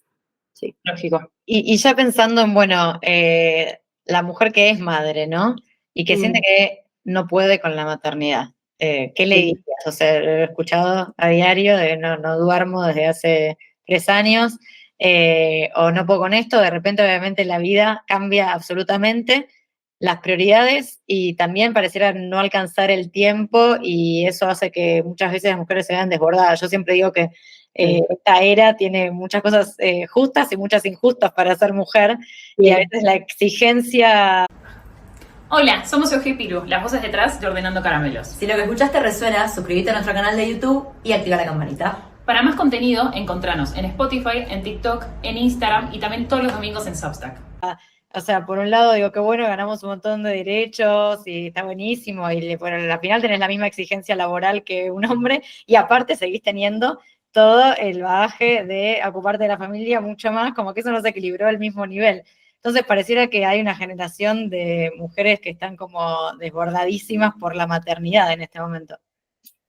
[SPEAKER 3] Sí.
[SPEAKER 4] Lógico.
[SPEAKER 2] Y ya pensando en, bueno, la mujer que es madre, ¿no? Y que siente que no puede con la maternidad. ¿Qué le
[SPEAKER 3] Sí.
[SPEAKER 2] dirías? O sea, lo he escuchado a diario, de no duermo desde hace 3 años, o no puedo con esto, de repente obviamente la vida cambia absolutamente, las prioridades, y también pareciera no alcanzar el tiempo, y eso hace que muchas veces las mujeres se vean desbordadas. Yo siempre digo que esta era tiene muchas cosas justas y muchas injustas para ser mujer, y a veces la exigencia...
[SPEAKER 1] Hola, somos Euge y Piru, las voces detrás de Ordenando Caramelos.
[SPEAKER 5] Si lo que escuchaste resuena, suscríbete a nuestro canal de YouTube y activa la campanita.
[SPEAKER 1] Para más contenido, encontranos en Spotify, en TikTok, en Instagram y también todos los domingos en Substack.
[SPEAKER 2] O sea, por un lado digo que bueno, ganamos un montón de derechos y está buenísimo, y al final tenés la misma exigencia laboral que un hombre, y aparte seguís teniendo todo el bagaje de ocuparte de la familia mucho más, como que eso no se equilibró al mismo nivel. Entonces pareciera que hay una generación de mujeres que están como desbordadísimas por la maternidad en este momento.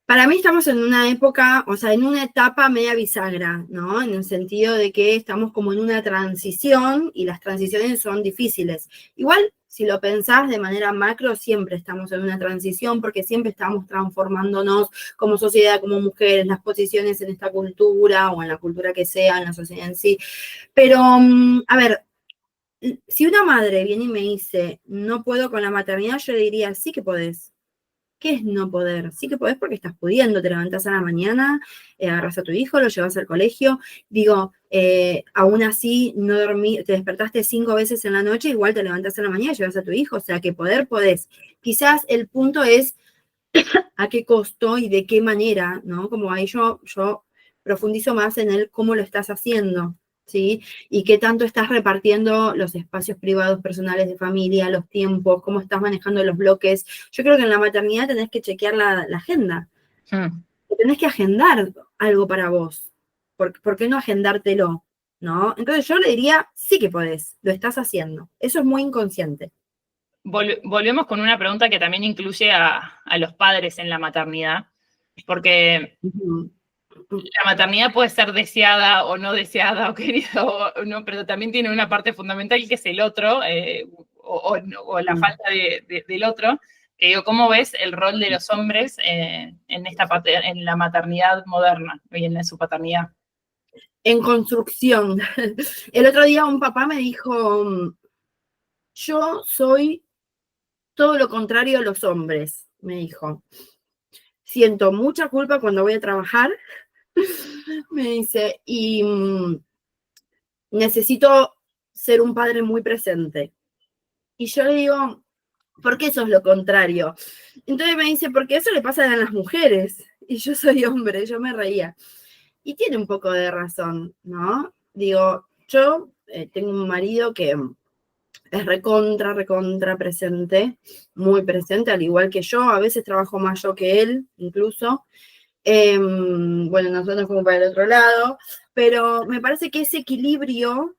[SPEAKER 3] Para mí estamos en una época, o sea, en una etapa media bisagra, ¿no? En el sentido de que estamos como en una transición y las transiciones son difíciles. Igual, si lo pensás de manera macro, siempre estamos en una transición porque siempre estamos transformándonos como sociedad, como mujeres, las posiciones en esta cultura o en la cultura que sea, en la sociedad en sí. Pero, a ver, si una madre viene y me dice, no puedo con la maternidad, yo le diría, sí que podés. ¿Qué es no poder? Sí que podés porque estás pudiendo, te levantás a la mañana, agarrás a tu hijo, lo llevas al colegio, digo, aún así no dormí, te despertaste 5 veces en la noche, igual te levantás a la mañana y llevas a tu hijo, o sea que poder podés. Quizás el punto es a qué costo y de qué manera, ¿no? Como ahí yo profundizo más en el cómo lo estás haciendo, ¿sí? Y qué tanto estás repartiendo los espacios privados, personales de familia, los tiempos, cómo estás manejando los bloques. Yo creo que en la maternidad tenés que chequear la agenda. Tenés que agendar algo para vos. ¿Por qué no agendártelo? ¿No? Entonces yo le diría, sí que podés, lo estás haciendo. Eso es muy inconsciente.
[SPEAKER 4] Volvemos con una pregunta que también incluye a los padres en la maternidad, porque la maternidad puede ser deseada o no deseada o querida, no, pero también tiene una parte fundamental que es el otro, o la falta del otro. ¿Cómo ves el rol de los hombres en la maternidad moderna y en su paternidad?
[SPEAKER 3] En construcción. El otro día un papá me dijo, yo soy todo lo contrario a los hombres, me dijo. Siento mucha culpa cuando voy a trabajar, me dice, y necesito ser un padre muy presente. Y yo le digo, ¿por qué eso es lo contrario? Entonces me dice, porque eso le pasa a las mujeres. Y yo soy hombre, yo me reía. Y tiene un poco de razón, ¿no? Digo, yo tengo un marido que es recontra presente, muy presente, al igual que yo. A veces trabajo más yo que él, incluso. Bueno, nosotros como para el otro lado. Pero me parece que ese equilibrio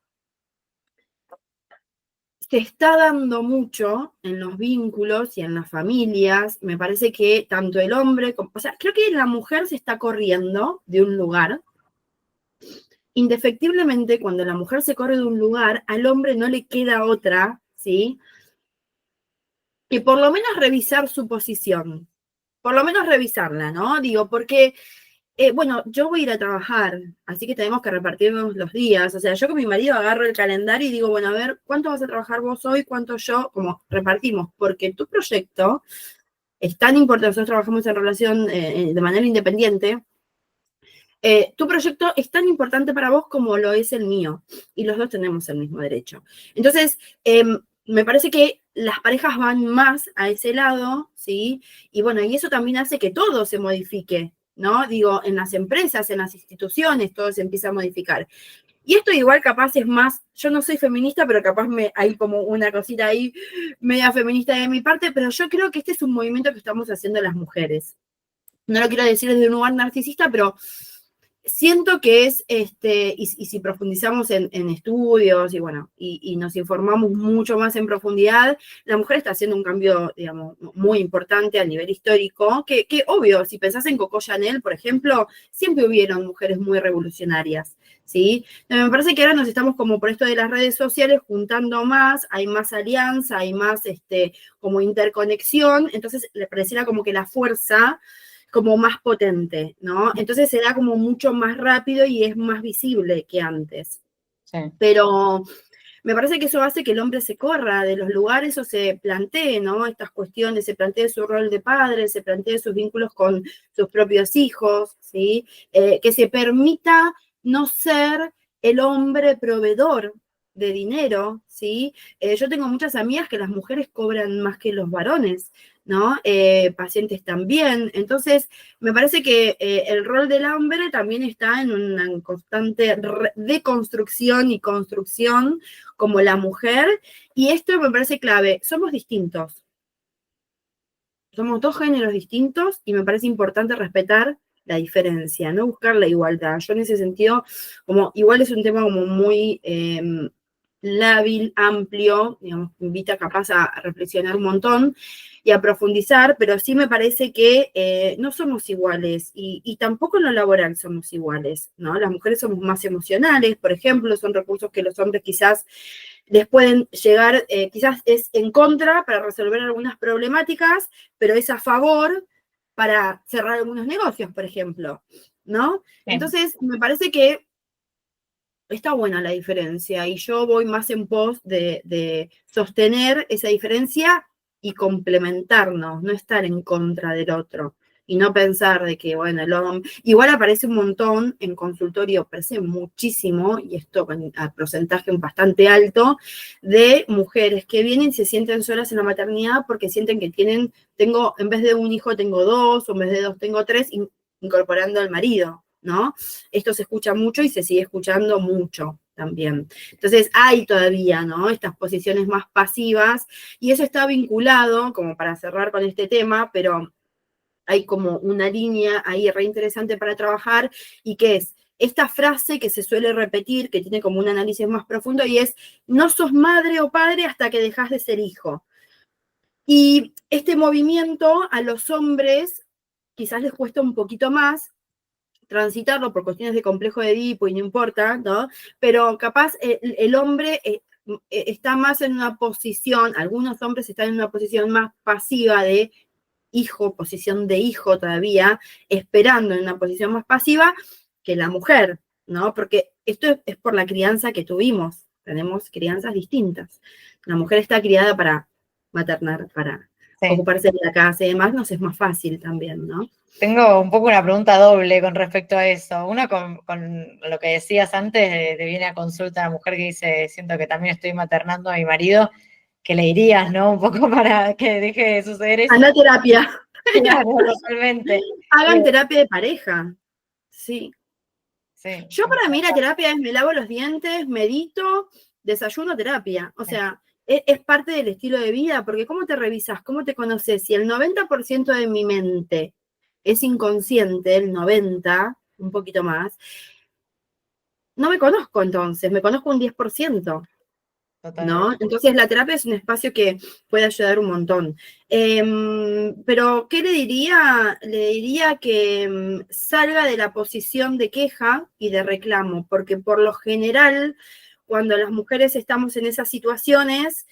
[SPEAKER 3] se está dando mucho en los vínculos y en las familias. Me parece que tanto el hombre, o sea, creo que la mujer se está corriendo de un lugar. Indefectiblemente, cuando la mujer se corre de un lugar, al hombre no le queda otra, ¿sí? Que por lo menos revisar su posición. Por lo menos revisarla, ¿no? Digo, porque bueno, yo voy a ir a trabajar, así que tenemos que repartirnos los días. O sea, yo con mi marido agarro el calendario y digo, bueno, a ver, ¿cuánto vas a trabajar vos hoy? ¿Cuánto yo? Como repartimos, porque tu proyecto es tan importante, nosotros trabajamos en relación de manera independiente, tu proyecto es tan importante para vos como lo es el mío, y los dos tenemos el mismo derecho. Entonces, me parece que las parejas van más a ese lado, ¿sí? Y bueno, y eso también hace que todo se modifique, ¿no? Digo, en las empresas, en las instituciones, todo se empieza a modificar. Y esto igual capaz es más, yo no soy feminista, pero capaz hay como una cosita ahí media feminista de mi parte, pero yo creo que este es un movimiento que estamos haciendo las mujeres. No lo quiero decir desde un lugar narcisista, pero siento que es, y si profundizamos en estudios y bueno, y nos informamos mucho más en profundidad, la mujer está haciendo un cambio, digamos, muy importante a nivel histórico, que obvio, si pensás en Coco Chanel, por ejemplo, siempre hubieron mujeres muy revolucionarias, ¿sí? Me parece que ahora nos estamos como por esto de las redes sociales juntando más, hay más alianza, hay más, como interconexión, entonces le pareciera como que la fuerza como más potente, ¿no? Entonces se da como mucho más rápido y es más visible que antes.
[SPEAKER 2] Sí.
[SPEAKER 3] Pero me parece que eso hace que el hombre se corra de los lugares o se plantee, ¿no? Estas cuestiones, se plantee su rol de padre, se plantee sus vínculos con sus propios hijos, ¿sí? Que se permita no ser el hombre proveedor de dinero, ¿sí? Yo tengo muchas amigas que las mujeres cobran más que los varones, ¿no? Pacientes también. Entonces, me parece que el rol del hombre también está en una constante deconstrucción y construcción como la mujer, y esto me parece clave. Somos distintos. Somos dos géneros distintos y me parece importante respetar la diferencia, no buscar la igualdad. Yo en ese sentido, como igual es un tema como muy lábil, amplio, digamos, invita capaz a reflexionar un montón y a profundizar, pero sí me parece que no somos iguales y tampoco en lo laboral somos iguales, ¿no? Las mujeres somos más emocionales, por ejemplo, son recursos que los hombres quizás les pueden llegar, quizás es en contra para resolver algunas problemáticas, pero es a favor para cerrar algunos negocios, por ejemplo, ¿no?
[SPEAKER 4] Sí.
[SPEAKER 3] Entonces, me parece que está buena la diferencia y yo voy más en pos de sostener esa diferencia y complementarnos, no estar en contra del otro y no pensar de que, bueno, el hombre, igual aparece un montón en consultorio, aparece muchísimo, y esto a porcentaje bastante alto, de mujeres que vienen y se sienten solas en la maternidad porque sienten que en vez de un hijo tengo dos, o en vez de dos tengo tres, incorporando al marido, ¿no? Esto se escucha mucho y se sigue escuchando mucho también. Entonces hay todavía, ¿no? Estas posiciones más pasivas y eso está vinculado, como para cerrar con este tema, pero hay como una línea ahí re interesante para trabajar y que es esta frase que se suele repetir, que tiene como un análisis más profundo y es, no sos madre o padre hasta que dejas de ser hijo. Y este movimiento a los hombres quizás les cuesta un poquito más transitarlo por cuestiones de complejo de Edipo y no importa, ¿no? Pero capaz el hombre está más en una posición, algunos hombres están en una posición más pasiva de hijo, posición de hijo todavía, esperando en una posición más pasiva que la mujer, ¿no? Porque esto es por la crianza que tuvimos, tenemos crianzas distintas. La mujer está criada para maternar, para ocuparse de la casa y demás, nos es más fácil también, ¿no?
[SPEAKER 2] Tengo un poco una pregunta doble con respecto a eso. Una con lo que decías antes, de viene a consulta una mujer que dice, siento que también estoy maternando a mi marido, que le dirías, ¿no? Un poco para que deje de suceder eso.
[SPEAKER 3] Anda a terapia.
[SPEAKER 2] Claro, totalmente.
[SPEAKER 3] Hagan terapia de pareja. Sí.
[SPEAKER 2] Sí.
[SPEAKER 3] Yo para mí la terapia es me lavo los dientes, medito, desayuno, terapia. O sea, es parte del estilo de vida, porque ¿cómo te revisas? ¿Cómo te conoces? Si el 90% de mi mente es inconsciente, el 90%, un poquito más, no me conozco entonces, me conozco un 10%. ¿No? Entonces la terapia es un espacio que puede ayudar un montón. Pero, ¿qué le diría? Le diría que salga de la posición de queja y de reclamo, porque por lo general, cuando las mujeres estamos en esas situaciones,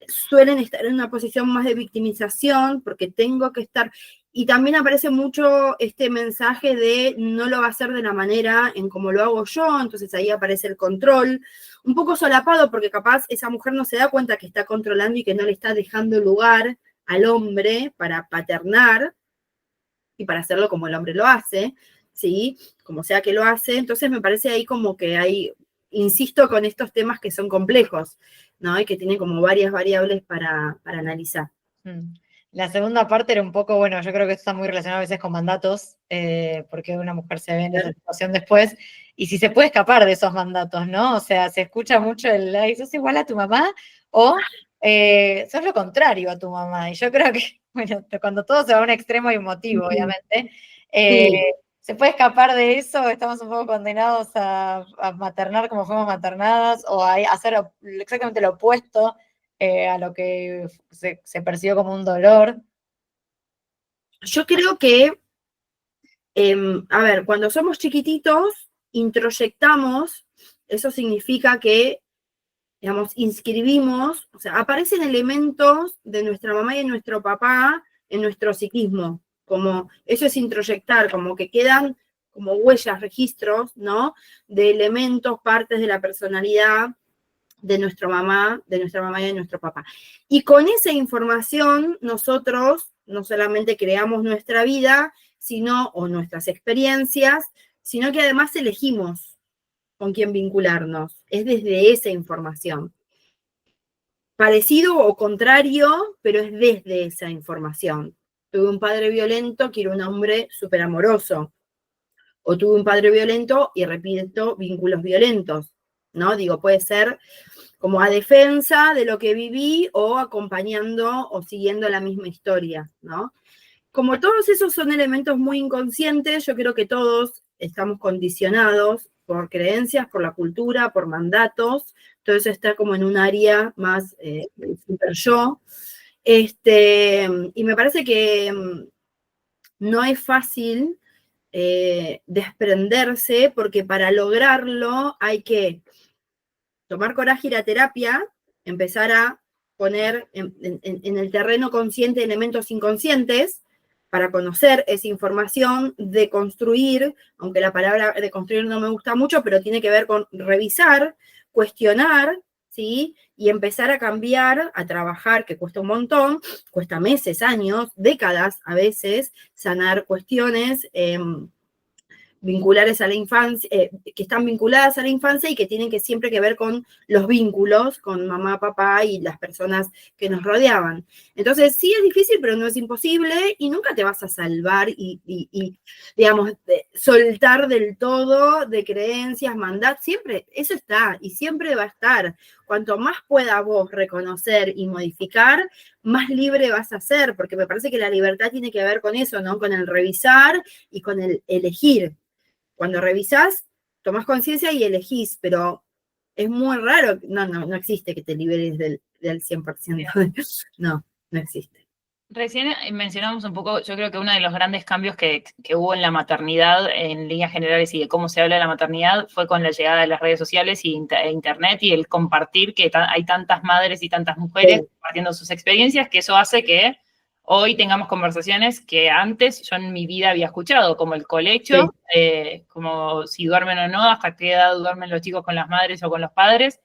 [SPEAKER 3] suelen estar en una posición más de victimización, porque tengo que estar, y también aparece mucho este mensaje de no lo va a hacer de la manera en como lo hago yo, entonces ahí aparece el control, un poco solapado, porque capaz esa mujer no se da cuenta que está controlando y que no le está dejando lugar al hombre para paternar y para hacerlo como el hombre lo hace, ¿sí? Como sea que lo hace, entonces me parece ahí como que hay, insisto con estos temas que son complejos, ¿no? Y que tiene como varias variables para analizar.
[SPEAKER 2] La segunda parte era un poco, bueno, yo creo que esto está muy relacionado a veces con mandatos, porque una mujer se ve en esa situación después, y si se puede escapar de esos mandatos, ¿no? O sea, se escucha mucho el, "Ay, sos igual a tu mamá", o sos lo contrario a tu mamá. Y yo creo que, bueno, cuando todo se va a un extremo hay un motivo, obviamente.
[SPEAKER 3] Sí.
[SPEAKER 2] Se puede escapar de eso, estamos un poco condenados a maternar como fuimos maternadas, o a hacer exactamente lo opuesto a lo que se percibió como un dolor.
[SPEAKER 3] Yo creo que, a ver, cuando somos chiquititos, introyectamos, eso significa que, digamos, inscribimos, o sea, aparecen elementos de nuestra mamá y de nuestro papá en nuestro psiquismo, como eso es introyectar, como que quedan como huellas, registros, ¿no? De elementos, partes de la personalidad de nuestra mamá y de nuestro papá. Y con esa información nosotros no solamente creamos nuestra vida, sino, o nuestras experiencias, sino que además elegimos con quién vincularnos. Es desde esa información. Parecido o contrario, pero es desde esa información. Tuve un padre violento, quiero un hombre súper amoroso. O tuve un padre violento y repito, vínculos violentos, ¿no? Digo, puede ser como a defensa de lo que viví o acompañando o siguiendo la misma historia, ¿no? Como todos esos son elementos muy inconscientes, yo creo que todos estamos condicionados por creencias, por la cultura, por mandatos, todo eso está como en un área más del super yo. Y me parece que no es fácil desprenderse, porque para lograrlo hay que tomar coraje, ir a terapia, empezar a poner en el terreno consciente elementos inconscientes para conocer esa información, deconstruir, aunque la palabra deconstruir no me gusta mucho, pero tiene que ver con revisar, cuestionar, ¿sí? Y empezar a cambiar, a trabajar, que cuesta un montón, cuesta meses, años, décadas a veces, sanar cuestiones vinculares a la infancia, que están vinculadas a la infancia y que tienen que siempre que ver con los vínculos con mamá, papá y las personas que nos rodeaban. Entonces, sí es difícil, pero no es imposible y nunca te vas a salvar y digamos, soltar del todo de creencias, mandatos, siempre, eso está y siempre va a estar. Cuanto más pueda vos reconocer y modificar, más libre vas a ser, porque me parece que la libertad tiene que ver con eso, ¿no? Con el revisar y con el elegir. Cuando revisás, tomás conciencia y elegís, pero es muy raro, no existe que te liberes del 100%. No existe.
[SPEAKER 4] Recién mencionamos un poco, yo creo que uno de los grandes cambios que hubo en la maternidad en líneas generales y de cómo se habla de la maternidad fue con la llegada de las redes sociales y internet y el compartir que hay tantas madres y tantas mujeres compartiendo sus experiencias, que eso hace que hoy tengamos conversaciones que antes yo en mi vida había escuchado, como el colecho, como si duermen o no, hasta qué edad duermen los chicos con las madres o con los padres.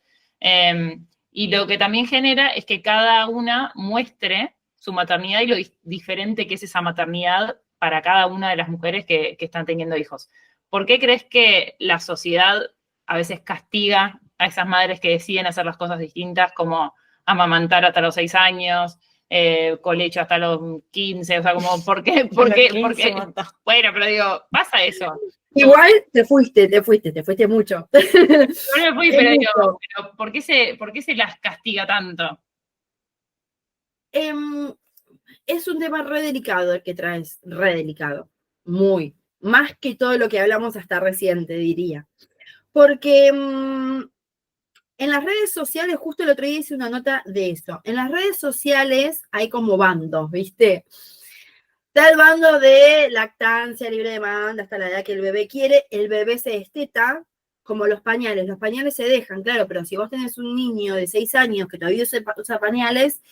[SPEAKER 4] Y lo que también genera es que cada una muestre su maternidad y lo diferente que es esa maternidad para cada una de las mujeres que están teniendo hijos. ¿Por qué crees que la sociedad a veces castiga a esas madres que deciden hacer las cosas distintas, como amamantar hasta los 6 años, colecho hasta los 15? O sea, como, ¿por qué? Bueno, pero digo, pasa eso.
[SPEAKER 3] Igual te fuiste mucho.
[SPEAKER 4] Yo no me fui, pero digo, ¿por qué se las castiga tanto?
[SPEAKER 3] Es un tema re delicado el que traes, re delicado, muy, más que todo lo que hablamos hasta reciente, diría. Porque en las redes sociales, justo el otro día hice una nota de eso, en las redes sociales hay como bandos, ¿viste? Está el bando de lactancia, libre demanda, hasta la edad que el bebé quiere, el bebé se desteta, como los pañales se dejan, claro, pero si vos tenés un niño de 6 años que todavía usa pañales,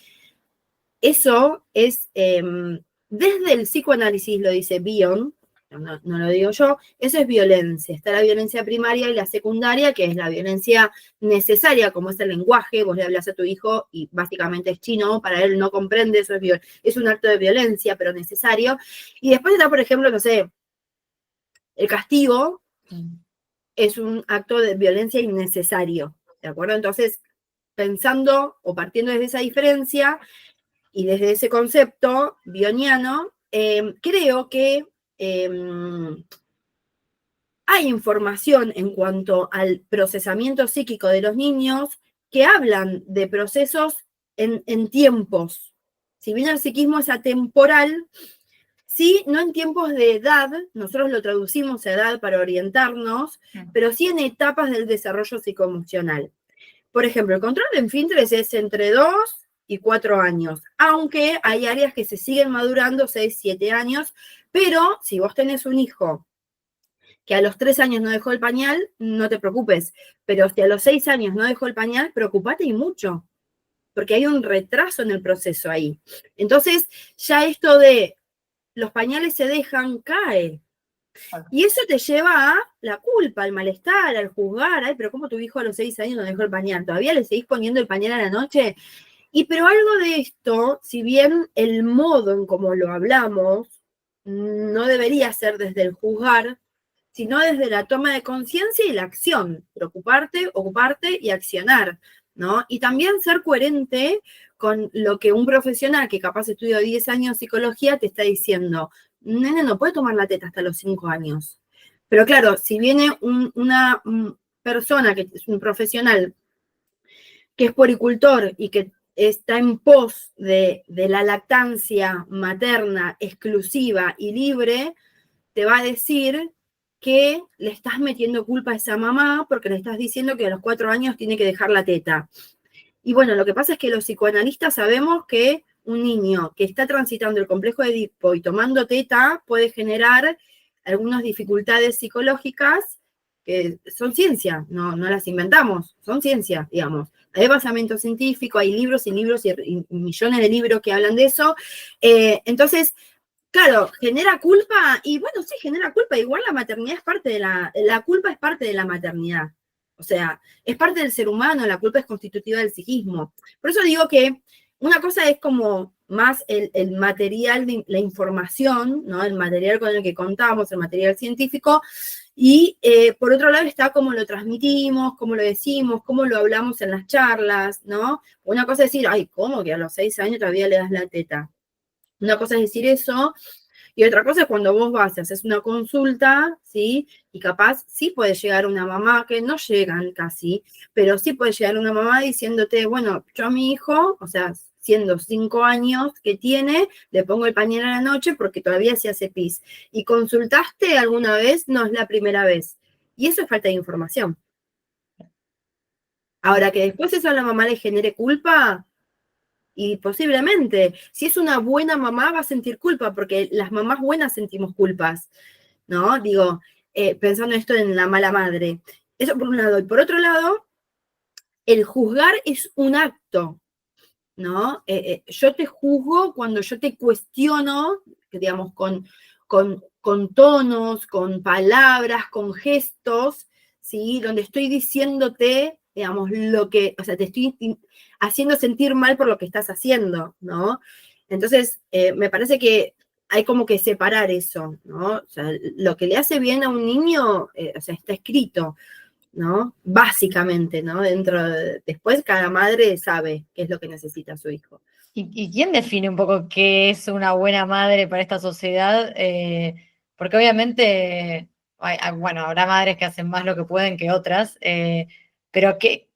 [SPEAKER 3] eso es, desde el psicoanálisis lo dice Bion, no lo digo yo, eso es violencia. Está la violencia primaria y la secundaria, que es la violencia necesaria, como es el lenguaje, vos le hablas a tu hijo y básicamente es chino, para él no comprende, eso es un acto de violencia, pero necesario. Y después está, por ejemplo, no sé, el castigo es un acto de violencia innecesario, ¿de acuerdo? Entonces, pensando o partiendo desde esa diferencia y desde ese concepto bioniano, creo que hay información en cuanto al procesamiento psíquico de los niños que hablan de procesos en tiempos. Si bien el psiquismo es atemporal, sí, no en tiempos de edad, nosotros lo traducimos a edad para orientarnos, pero sí en etapas del desarrollo psicoemocional. Por ejemplo, el control de esfínteres es entre 2 y 4 años, aunque hay áreas que se siguen madurando 6, 7 años, pero si vos tenés un hijo que a los 3 años no dejó el pañal, no te preocupes, pero si a los 6 años no dejó el pañal, preocupate y mucho, porque hay un retraso en el proceso ahí. Entonces, ya esto de los pañales se dejan, cae. Y eso te lleva a la culpa, al malestar, al juzgar. Ay, pero ¿cómo tu hijo a los 6 años no dejó el pañal? ¿Todavía le seguís poniendo el pañal a la noche? Pero algo de esto, si bien el modo en cómo lo hablamos no debería ser desde el juzgar, sino desde la toma de conciencia y la acción. Preocuparte, ocuparte y accionar, ¿no? Y también ser coherente con lo que un profesional que capaz estudió 10 años psicología te está diciendo. Nene no puede tomar la teta hasta los 5 años. Pero claro, si viene una persona que es un profesional que es puericultor y que está en pos de la lactancia materna exclusiva y libre, te va a decir que le estás metiendo culpa a esa mamá porque le estás diciendo que a los 4 años tiene que dejar la teta. Y bueno, lo que pasa es que los psicoanalistas sabemos que un niño que está transitando el complejo de Edipo y tomando teta puede generar algunas dificultades psicológicas que son ciencia, no las inventamos, son ciencia, digamos. Hay basamento científico, hay libros y libros y millones de libros que hablan de eso. Entonces, claro, genera culpa, y bueno, sí, genera culpa, igual la maternidad es parte de la culpa es parte de la maternidad. O sea, es parte del ser humano, la culpa es constitutiva del psiquismo. Por eso digo que una cosa es como más el material, la información, ¿no? El material con el que contamos, el material científico, y por otro lado está cómo lo transmitimos, cómo lo decimos, cómo lo hablamos en las charlas, ¿no? Una cosa es decir, ay, ¿cómo que a los 6 años todavía le das la teta? Una cosa es decir eso, y otra cosa es cuando vos vas y haces una consulta, ¿sí? Y capaz sí puede llegar una mamá, que no llegan casi, pero sí puede llegar una mamá diciéndote, bueno, yo a mi hijo, o sea, siendo 5 años que tiene, le pongo el pañal a la noche porque todavía se hace pis. ¿Y consultaste alguna vez? No, es la primera vez. Y eso es falta de información. Ahora, que después eso a la mamá le genere culpa, y posiblemente, si es una buena mamá va a sentir culpa, porque las mamás buenas sentimos culpas, ¿no? Digo, pensando esto en la mala madre. Eso por un lado. Y por otro lado, el juzgar es un acto, ¿no? Yo te juzgo cuando yo te cuestiono, digamos, con tonos, con palabras, con gestos, ¿sí? Donde estoy diciéndote, digamos, lo que, o sea, te estoy haciendo sentir mal por lo que estás haciendo, ¿no? Entonces, me parece que hay como que separar eso, ¿no? O sea, lo que le hace bien a un niño, o sea, está escrito, ¿no? Básicamente, ¿no? Después cada madre sabe qué es lo que necesita su hijo.
[SPEAKER 2] ¿Y quién define un poco qué es una buena madre para esta sociedad? Porque obviamente, bueno, habrá madres que hacen más lo que pueden que otras, pero ¿qué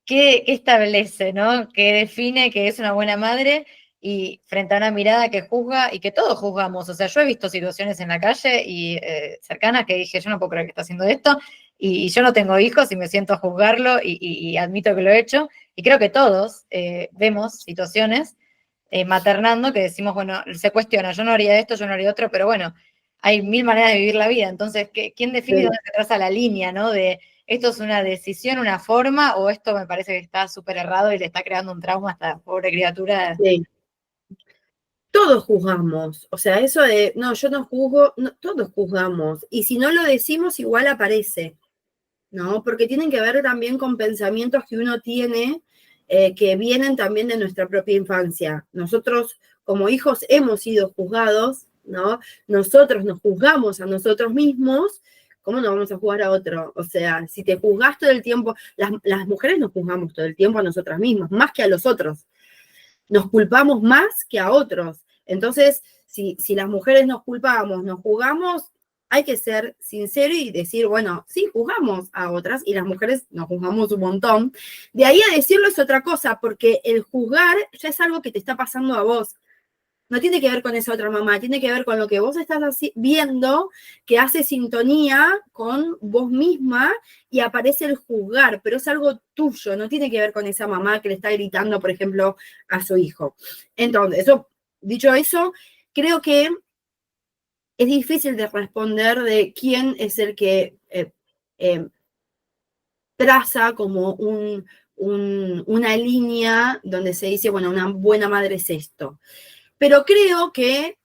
[SPEAKER 2] establece, ¿no? ¿Qué define que es una buena madre? Y frente a una mirada que juzga y que todos juzgamos. O sea, yo he visto situaciones en la calle y cercanas que dije, yo no puedo creer que está haciendo esto, y yo no tengo hijos y me siento a juzgarlo y admito que lo he hecho. Y creo que todos vemos situaciones maternando que decimos, bueno, se cuestiona, yo no haría esto, yo no haría otro, pero bueno, hay 1000 maneras de vivir la vida. Entonces, ¿quién define
[SPEAKER 3] Sí.
[SPEAKER 2] dónde se traza la línea, ¿no? De esto es una decisión, una forma, o esto me parece que está súper errado y le está creando un trauma a esta pobre criatura?
[SPEAKER 3] Sí. Todos juzgamos, o sea, eso de, no, yo no juzgo, no, todos juzgamos, y si no lo decimos, igual aparece, ¿no? Porque tienen que ver también con pensamientos que uno tiene, que vienen también de nuestra propia infancia. Nosotros, como hijos, hemos sido juzgados, ¿no? Nosotros nos juzgamos a nosotros mismos ¿cómo no vamos a juzgar a otro? O sea, si te juzgás todo el tiempo, las mujeres nos juzgamos todo el tiempo a nosotras mismas, más que a los otros. Nos culpamos más que a otros. Entonces, si las mujeres nos culpamos, nos juzgamos, hay que ser sincero y decir, bueno, sí, juzgamos a otras y las mujeres nos juzgamos un montón. De ahí a decirlo es otra cosa, porque el juzgar ya es algo que te está pasando a vos. No tiene que ver con esa otra mamá, tiene que ver con lo que vos estás viendo, que hace sintonía con vos misma y aparece el juzgar, pero es algo tuyo, no tiene que ver con esa mamá que le está gritando, por ejemplo, a su hijo. Entonces, dicho eso, creo que es difícil de responder de quién es el que traza como una línea donde se dice, bueno, una buena madre es esto. Pero creo que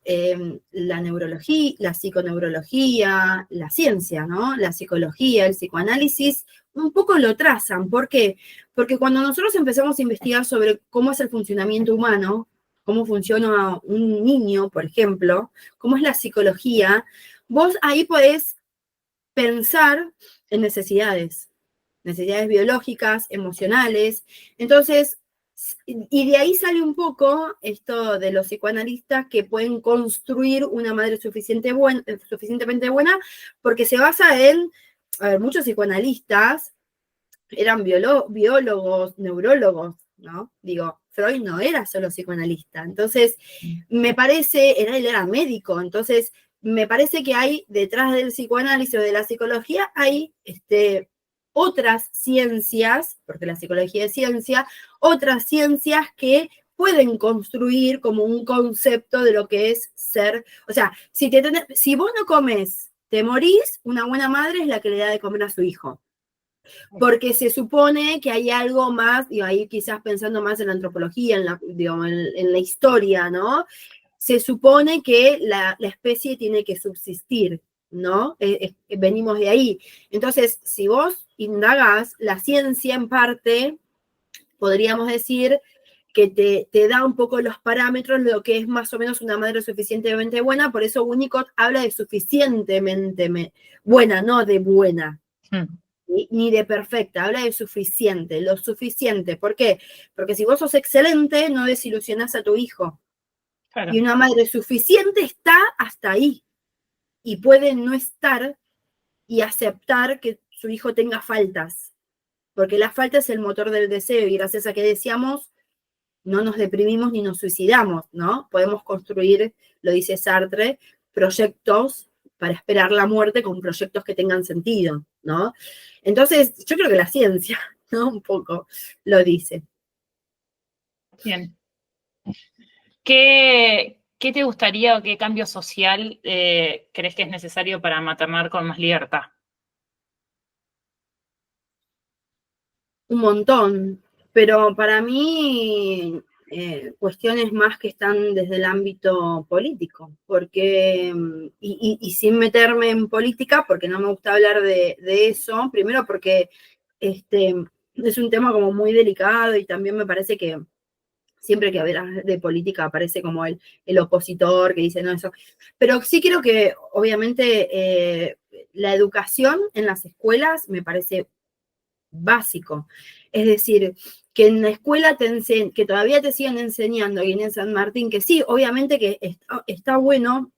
[SPEAKER 3] la neurología, la psiconeurología, la ciencia, ¿no? La psicología, el psicoanálisis, un poco lo trazan. ¿Por qué? Porque cuando nosotros empezamos a investigar sobre cómo es el funcionamiento humano, cómo funciona un niño, por ejemplo, cómo es la psicología, vos ahí podés pensar en necesidades biológicas, emocionales. Entonces, y de ahí sale un poco esto de los psicoanalistas que pueden construir una madre suficientemente buena, porque se basa en, a ver, muchos psicoanalistas eran biólogos, neurólogos, ¿no? Digo, Freud no era solo psicoanalista, entonces me parece, él era médico, entonces me parece que hay detrás del psicoanálisis o de la psicología, hay otras ciencias, porque la psicología es ciencia, otras ciencias que pueden construir como un concepto de lo que es ser. O sea, si vos no comes, te morís, una buena madre es la que le da de comer a su hijo. Porque se supone que hay algo más, y ahí quizás pensando más en la antropología, en la historia, ¿no? Se supone que la especie tiene que subsistir, ¿no? Venimos de ahí. Entonces, si vos indagás, la ciencia en parte, podríamos decir que te da un poco los parámetros de lo que es más o menos una madre suficientemente buena, por eso Winnicott habla de suficientemente buena, no de buena. Ni de perfecta, habla de suficiente, lo suficiente. ¿Por qué? Porque si vos sos excelente, no desilusionás a tu hijo. Claro. Y una madre suficiente está hasta ahí. Y puede no estar y aceptar que su hijo tenga faltas. Porque la falta es el motor del deseo y gracias a que deseamos, no nos deprimimos ni nos suicidamos, ¿no? Podemos construir, lo dice Sartre, proyectos para esperar la muerte con proyectos que tengan sentido, ¿no? Entonces, yo creo que la ciencia, ¿no? Un poco lo dice.
[SPEAKER 4] Bien. ¿Qué te gustaría o qué cambio social crees que es necesario para maternar con más libertad?
[SPEAKER 3] Un montón, pero para mí cuestiones más que están desde el ámbito político, porque, y sin meterme en política, porque no me gusta hablar de eso, primero porque es un tema como muy delicado y también me parece que siempre que hablas de política aparece como el opositor que dice no eso, pero sí creo que obviamente la educación en las escuelas me parece básico. Es decir, que en la escuela que todavía te siguen enseñando, y en San Martín, que sí, obviamente que está bueno,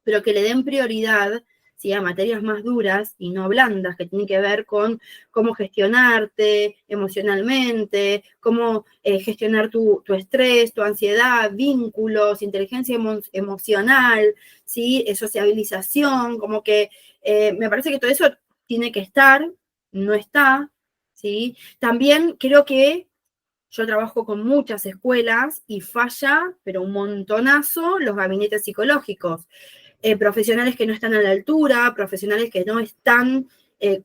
[SPEAKER 3] pero que le den prioridad, ¿sí?, a materias más duras y no blandas, que tienen que ver con cómo gestionarte emocionalmente, cómo gestionar tu estrés, tu ansiedad, vínculos, inteligencia emocional, ¿sí?, sociabilización, como que me parece que todo eso tiene que estar, no está, ¿sí? También creo que yo trabajo con muchas escuelas y falla, pero un montonazo, los gabinetes psicológicos. Profesionales que no están a la altura, profesionales que no están,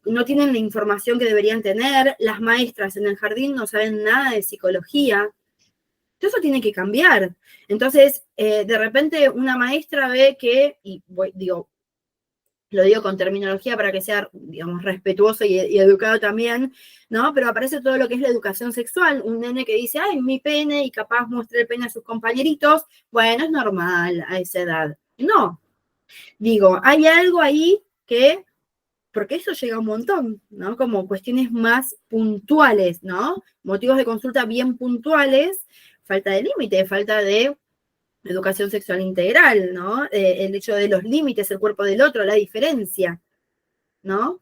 [SPEAKER 3] no tienen la información que deberían tener, las maestras en el jardín no saben nada de psicología. Todo eso tiene que cambiar. Entonces, de repente una maestra ve que, lo digo con terminología para que sea, digamos, respetuoso y educado también, ¿no? Pero aparece todo lo que es la educación sexual. Un nene que dice, ay, mi pene, y capaz muestra el pene a sus compañeritos. Bueno, es normal a esa edad. No. Digo, hay algo ahí que porque eso llega un montón, ¿no? Como cuestiones más puntuales, ¿no? Motivos de consulta bien puntuales, falta de límite, falta de educación sexual integral, ¿no? El hecho de los límites, el cuerpo del otro, la diferencia, ¿no?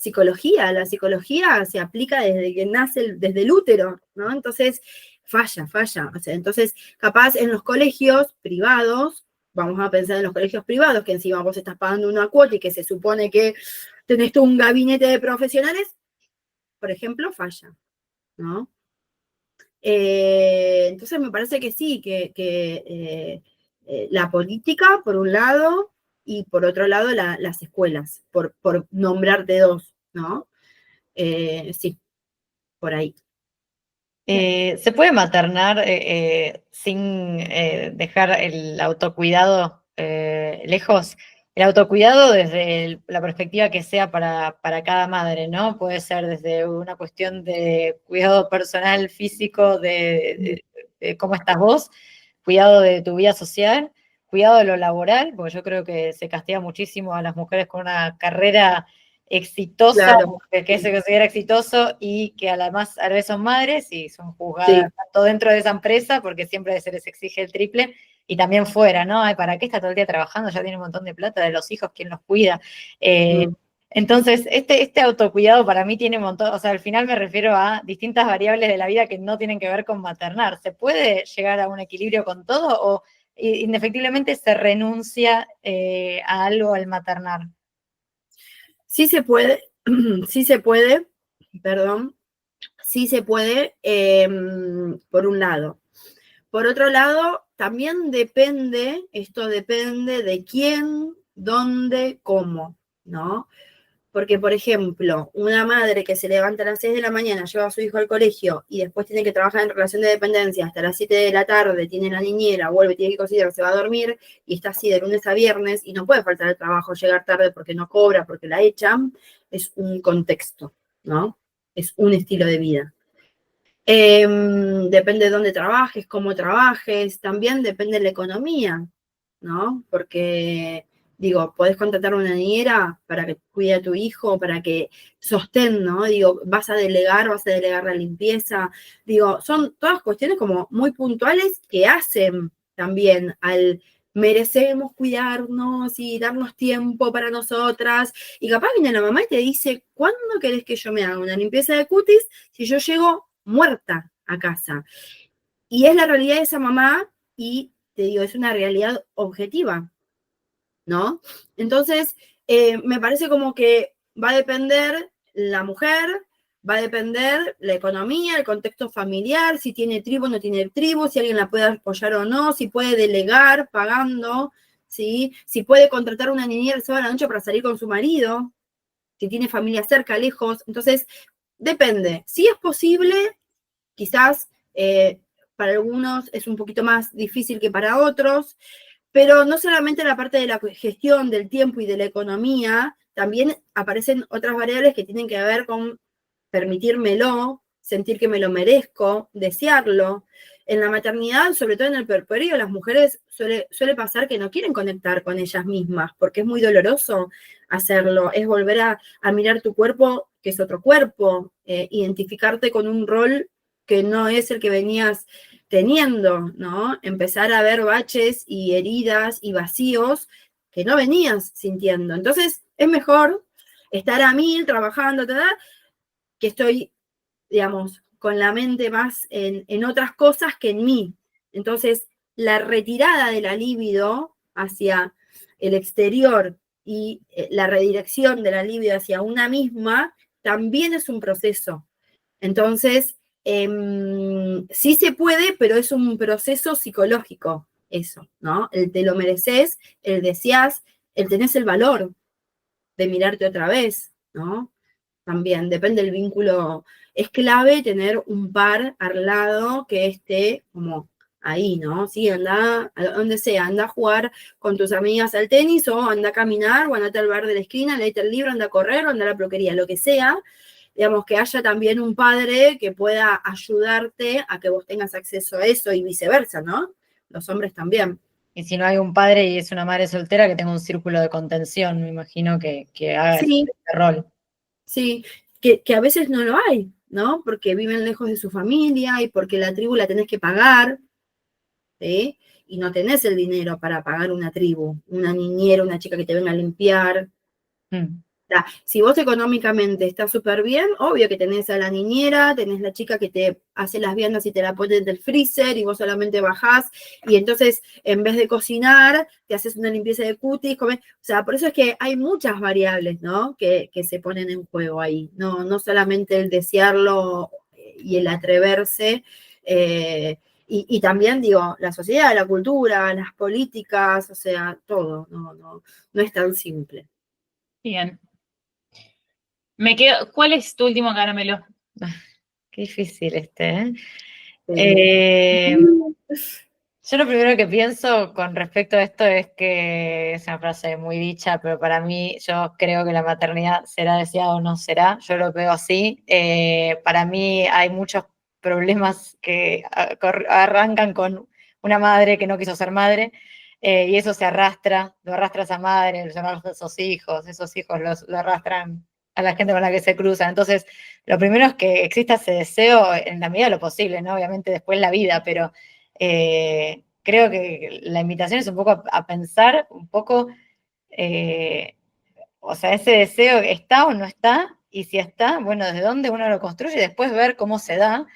[SPEAKER 3] La psicología se aplica desde que nace, desde el útero, ¿no? Entonces, falla. O sea, entonces, capaz en los colegios privados, vamos a pensar en los colegios privados, que encima vos estás pagando una cuota y que se supone que tenés todo un gabinete de profesionales, por ejemplo, falla, ¿no? Entonces me parece que sí, que la política, por un lado, y por otro lado las escuelas, por nombrarte dos, ¿no? Sí, por ahí.
[SPEAKER 2] ¿Se puede maternar sin dejar el autocuidado lejos? El autocuidado desde la perspectiva que sea para cada madre, ¿no? Puede ser desde una cuestión de cuidado personal, físico, de cómo estás vos, cuidado de tu vida social, cuidado de lo laboral, porque yo creo que se castiga muchísimo a las mujeres con una carrera exitosa,
[SPEAKER 3] Claro.
[SPEAKER 2] que se considera exitoso y que a la vez son madres y son juzgadas
[SPEAKER 3] Sí.
[SPEAKER 2] tanto dentro de esa empresa, porque siempre se les exige el triple, y también fuera, ¿no? Ay, ¿para qué está todo el día trabajando? Ya tiene un montón de plata, de los hijos, ¿quién los cuida? Entonces, este autocuidado para mí tiene un montón, o sea, al final me refiero a distintas variables de la vida que no tienen que ver con maternar. ¿Se puede llegar a un equilibrio con todo o indefectiblemente se renuncia a algo al maternar?
[SPEAKER 3] Sí se puede, perdón, sí se puede, por un lado. Por otro lado, también esto depende de quién, dónde, cómo, ¿no? Porque, por ejemplo, una madre que se levanta a las 6 de la mañana, lleva a su hijo al colegio y después tiene que trabajar en relación de dependencia hasta las 7 de la tarde, tiene la niñera, vuelve, tiene que cocinar, se va a dormir y está así de lunes a viernes y no puede faltar el trabajo, llegar tarde porque no cobra, porque la echan, es un contexto, ¿no? Es un estilo de vida. Depende de dónde trabajes, cómo trabajes, también depende de la economía, ¿no? Porque, digo, podés contratar una niñera para que cuide a tu hijo, para que sostén, ¿no? Digo, vas a delegar la limpieza. Digo, son todas cuestiones como muy puntuales que hacen también al merecemos cuidarnos y darnos tiempo para nosotras. Y capaz viene la mamá y te dice, ¿cuándo querés que yo me haga una limpieza de cutis si yo llego muerta a casa? Y es la realidad de esa mamá y te digo, es una realidad objetiva, ¿no? Entonces, me parece como que va a depender la mujer, va a depender la economía, el contexto familiar, si tiene tribu o no tiene tribu, si alguien la puede apoyar o no, si puede delegar pagando, ¿sí? Si puede contratar una niñera el sábado a la noche para salir con su marido, si tiene familia cerca, lejos. Entonces, depende. Si es posible, quizás para algunos es un poquito más difícil que para otros, pero no solamente la parte de la gestión del tiempo y de la economía, también aparecen otras variables que tienen que ver con permitírmelo, sentir que me lo merezco, desearlo. En la maternidad, sobre todo en el puerperio, las mujeres suele pasar que no quieren conectar con ellas mismas, porque es muy doloroso hacerlo, es volver a mirar tu cuerpo, que es otro cuerpo, identificarte con un rol que no es el que venías teniendo, ¿no? Empezar a ver baches y heridas y vacíos que no venías sintiendo. Entonces, es mejor estar a 1000 trabajando, que estoy, digamos, con la mente más en otras cosas que en mí. Entonces, la retirada de la libido hacia el exterior y la redirección de la libido hacia una misma también es un proceso. Entonces, sí se puede, pero es un proceso psicológico, eso, ¿no? El te lo mereces, el deseas, el tenés el valor de mirarte otra vez, ¿no? También depende del vínculo. Es clave tener un par al lado que esté como ahí, ¿no? Sí, anda a donde sea, anda a jugar con tus amigas al tenis o anda a caminar o andate al bar de la esquina, léete el libro, anda a correr o anda a la peluquería, lo que sea. Digamos, que haya también un padre que pueda ayudarte a que vos tengas acceso a eso y viceversa, ¿no? Los hombres también.
[SPEAKER 2] Y si no hay un padre y es una madre soltera, que tenga un círculo de contención, me imagino que haga
[SPEAKER 3] Sí,
[SPEAKER 2] ese rol.
[SPEAKER 3] sí, que a veces no lo hay, ¿no? Porque viven lejos de su familia y porque la tribu la tenés que pagar, ¿sí? Y no tenés el dinero para pagar una tribu, una niñera, una chica que te venga a limpiar.
[SPEAKER 2] Mm.
[SPEAKER 3] Si vos económicamente estás súper bien, obvio que tenés a la niñera, tenés la chica que te hace las viandas y te la pone del freezer y vos solamente bajás y entonces en vez de cocinar te haces una limpieza de cutis, o sea, por eso es que hay muchas variables, ¿no? Que se ponen en juego ahí, no solamente el desearlo y el atreverse, y también digo, la sociedad, la cultura, las políticas, o sea, todo, no es tan simple.
[SPEAKER 4] Bien. ¿Cuál es tu último caramelo?
[SPEAKER 2] Qué difícil ¿eh?
[SPEAKER 3] Sí.
[SPEAKER 2] Yo lo primero que pienso con respecto a esto es que es una frase muy dicha, pero para mí yo creo que la maternidad será deseada o no será, yo lo veo así. Para mí hay muchos problemas que arrancan con una madre que no quiso ser madre, y eso se arrastra, lo arrastra a esa madre, lo arrastra a esos hijos lo arrastran a la gente con la que se cruzan. Entonces, lo primero es que exista ese deseo en la medida de lo posible, ¿no? Obviamente después la vida, pero creo que la invitación es un poco a pensar un poco, o sea, ese deseo está o no está, y si está, bueno, desde dónde uno lo construye y después ver cómo se da,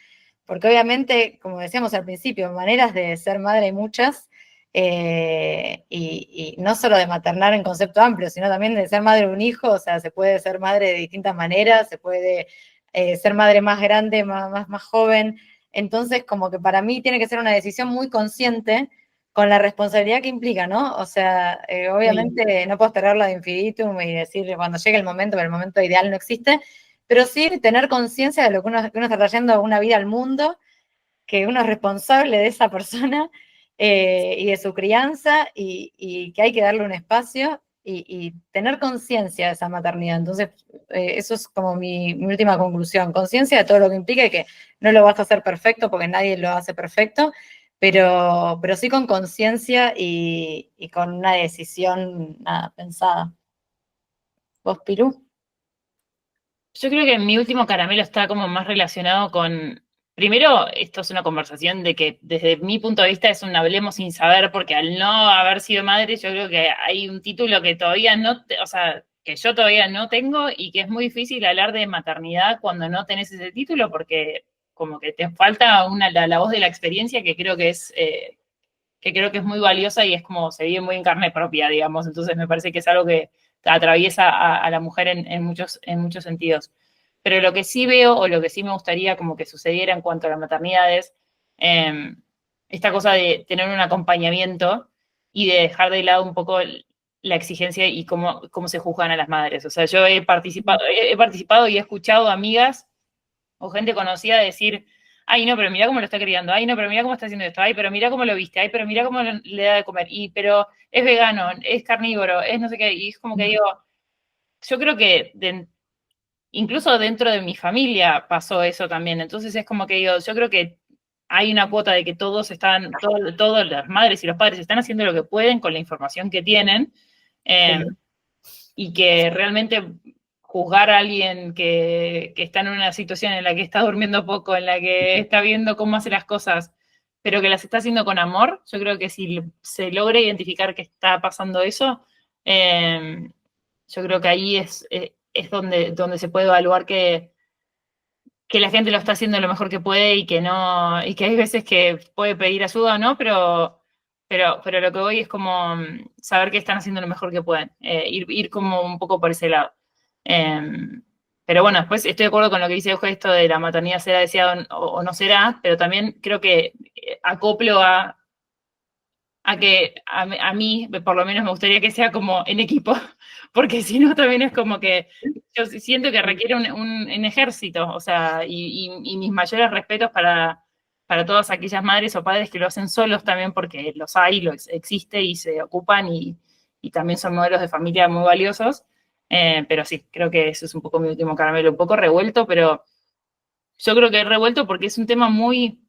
[SPEAKER 2] porque obviamente, como decíamos al principio, maneras de ser madre hay muchas, y no solo de maternar en concepto amplio, sino también de ser madre de un hijo, o sea, se puede ser madre de distintas maneras, se puede ser madre más grande, más joven. Entonces, como que para mí tiene que ser una decisión muy consciente con la responsabilidad que implica, ¿no? O sea, obviamente no postergarlo ad infinitum y decir cuando llegue el momento, pero el momento ideal no existe, pero sí tener conciencia de lo que uno está trayendo una vida al mundo, que uno es responsable de esa persona, y de su crianza, y que hay que darle un espacio y tener conciencia de esa maternidad. Entonces, eso es como mi última conclusión, conciencia de todo lo que implica y que no lo vas a hacer perfecto porque nadie lo hace perfecto, pero sí con conciencia y con una decisión pensada. ¿Vos, Piru?
[SPEAKER 4] Yo creo que mi último caramelo está como más relacionado con, primero, esto es una conversación de que desde mi punto de vista es un hablemos sin saber, porque al no haber sido madre, yo creo que hay un título que todavía no, o sea, que yo todavía no tengo y que es muy difícil hablar de maternidad cuando no tenés ese título, porque como que te falta la voz de la experiencia que creo que es muy valiosa y es como se vive muy en carne propia, digamos. Entonces me parece que es algo que atraviesa a la mujer en muchos sentidos. Pero lo que sí veo o lo que sí me gustaría como que sucediera en cuanto a la maternidad es esta cosa de tener un acompañamiento y de dejar de lado un poco la exigencia y cómo se juzgan a las madres. O sea, yo he participado y he escuchado amigas o gente conocida decir, ay, no, pero mira cómo lo está criando, ay, no, pero mira cómo está haciendo esto, ay, pero mira cómo lo viste, ay, pero mira cómo le da de comer, pero es vegano, es carnívoro, es no sé qué, y es como que digo, yo creo que incluso dentro de mi familia pasó eso también, entonces es como que digo, yo creo que hay una cuota de que todas las madres y los padres están haciendo lo que pueden con la información que tienen, y que realmente juzgar a alguien que está en una situación en la que está durmiendo poco, en la que está viendo cómo hace las cosas, pero que las está haciendo con amor, yo creo que si se logra identificar que está pasando eso, yo creo que ahí es donde se puede evaluar que la gente lo está haciendo lo mejor que puede y que no, y que hay veces que puede pedir ayuda o no, pero lo que voy es como saber que están haciendo lo mejor que pueden, ir como un poco por ese lado. Eh, pero bueno, después estoy de acuerdo con lo que dice Euge, esto de la maternidad será deseada o no será, pero también creo que acoplo a que a mí, por lo menos me gustaría que sea como en equipo, porque si no también es como que yo siento que requiere un ejército, o sea, y mis mayores respetos para todas aquellas madres o padres que lo hacen solos también, porque los hay, existe y se ocupan y también son modelos de familia muy valiosos, pero sí, creo que eso es un poco mi último caramelo, un poco revuelto, pero yo creo que es revuelto porque es un tema muy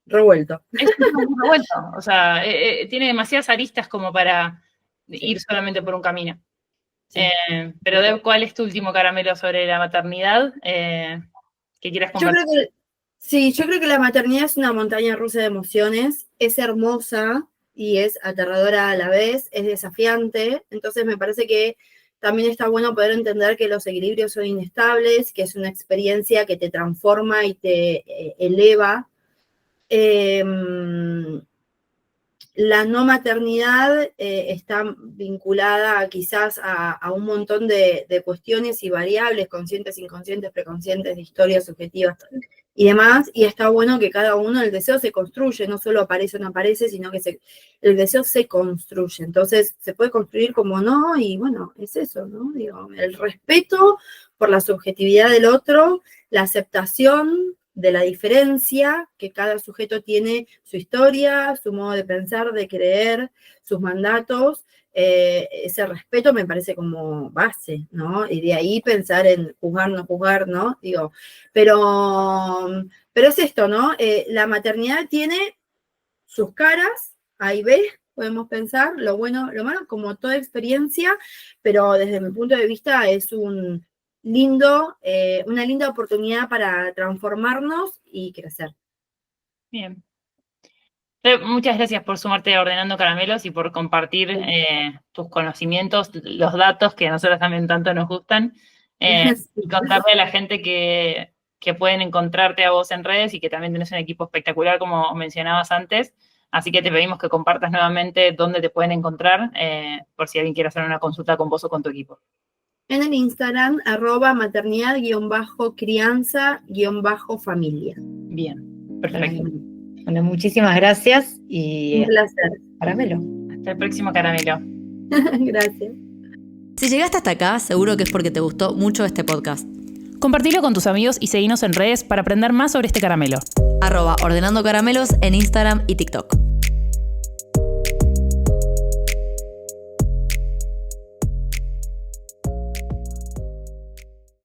[SPEAKER 3] revuelto.
[SPEAKER 4] Es un revuelto, o sea, tiene demasiadas aristas como para ir solamente por un camino.
[SPEAKER 3] Sí.
[SPEAKER 4] Pero Deb, ¿cuál es tu último caramelo sobre la maternidad que quieras compartir?
[SPEAKER 3] Yo creo que la maternidad es una montaña rusa de emociones, es hermosa y es aterradora a la vez, es desafiante, entonces me parece que también está bueno poder entender que los equilibrios son inestables, que es una experiencia que te transforma y te eleva. La no maternidad está vinculada quizás a un montón de cuestiones y variables, conscientes, inconscientes, preconscientes, de historias subjetivas y demás, y está bueno que cada uno, el deseo se construye, no solo aparece o no aparece, sino que el deseo se construye, entonces se puede construir como no, y bueno, es eso, ¿no? Digo, el respeto por la subjetividad del otro, la aceptación de la diferencia, que cada sujeto tiene su historia, su modo de pensar, de creer, sus mandatos, ese respeto me parece como base, ¿no? Y de ahí pensar en juzgar, no juzgar, ¿no? Digo, pero es esto, ¿no? La maternidad tiene sus caras, ahí ves, podemos pensar, lo bueno, lo malo, como toda experiencia, pero desde mi punto de vista es una linda oportunidad para transformarnos y crecer.
[SPEAKER 4] Bien. Muchas gracias por sumarte a Ordenando Caramelos y por compartir tus conocimientos, los datos que a nosotros también tanto nos gustan, y contarle a la gente que pueden encontrarte a vos en redes y que también tenés un equipo espectacular, como mencionabas antes. Así que te pedimos que compartas nuevamente dónde te pueden encontrar, por si alguien quiere hacer una consulta con vos o con tu equipo.
[SPEAKER 3] En el Instagram, @maternidad_crianza_familia.
[SPEAKER 4] Bien, perfecto.
[SPEAKER 2] Bueno, muchísimas gracias y
[SPEAKER 3] Un placer.
[SPEAKER 2] caramelo.
[SPEAKER 4] Hasta el próximo caramelo.
[SPEAKER 3] Gracias.
[SPEAKER 5] Si llegaste hasta acá, seguro que es porque te gustó mucho este podcast.
[SPEAKER 1] Compartilo con tus amigos y seguinos en redes para aprender más sobre este caramelo.
[SPEAKER 5] @ordenando caramelos en Instagram y TikTok.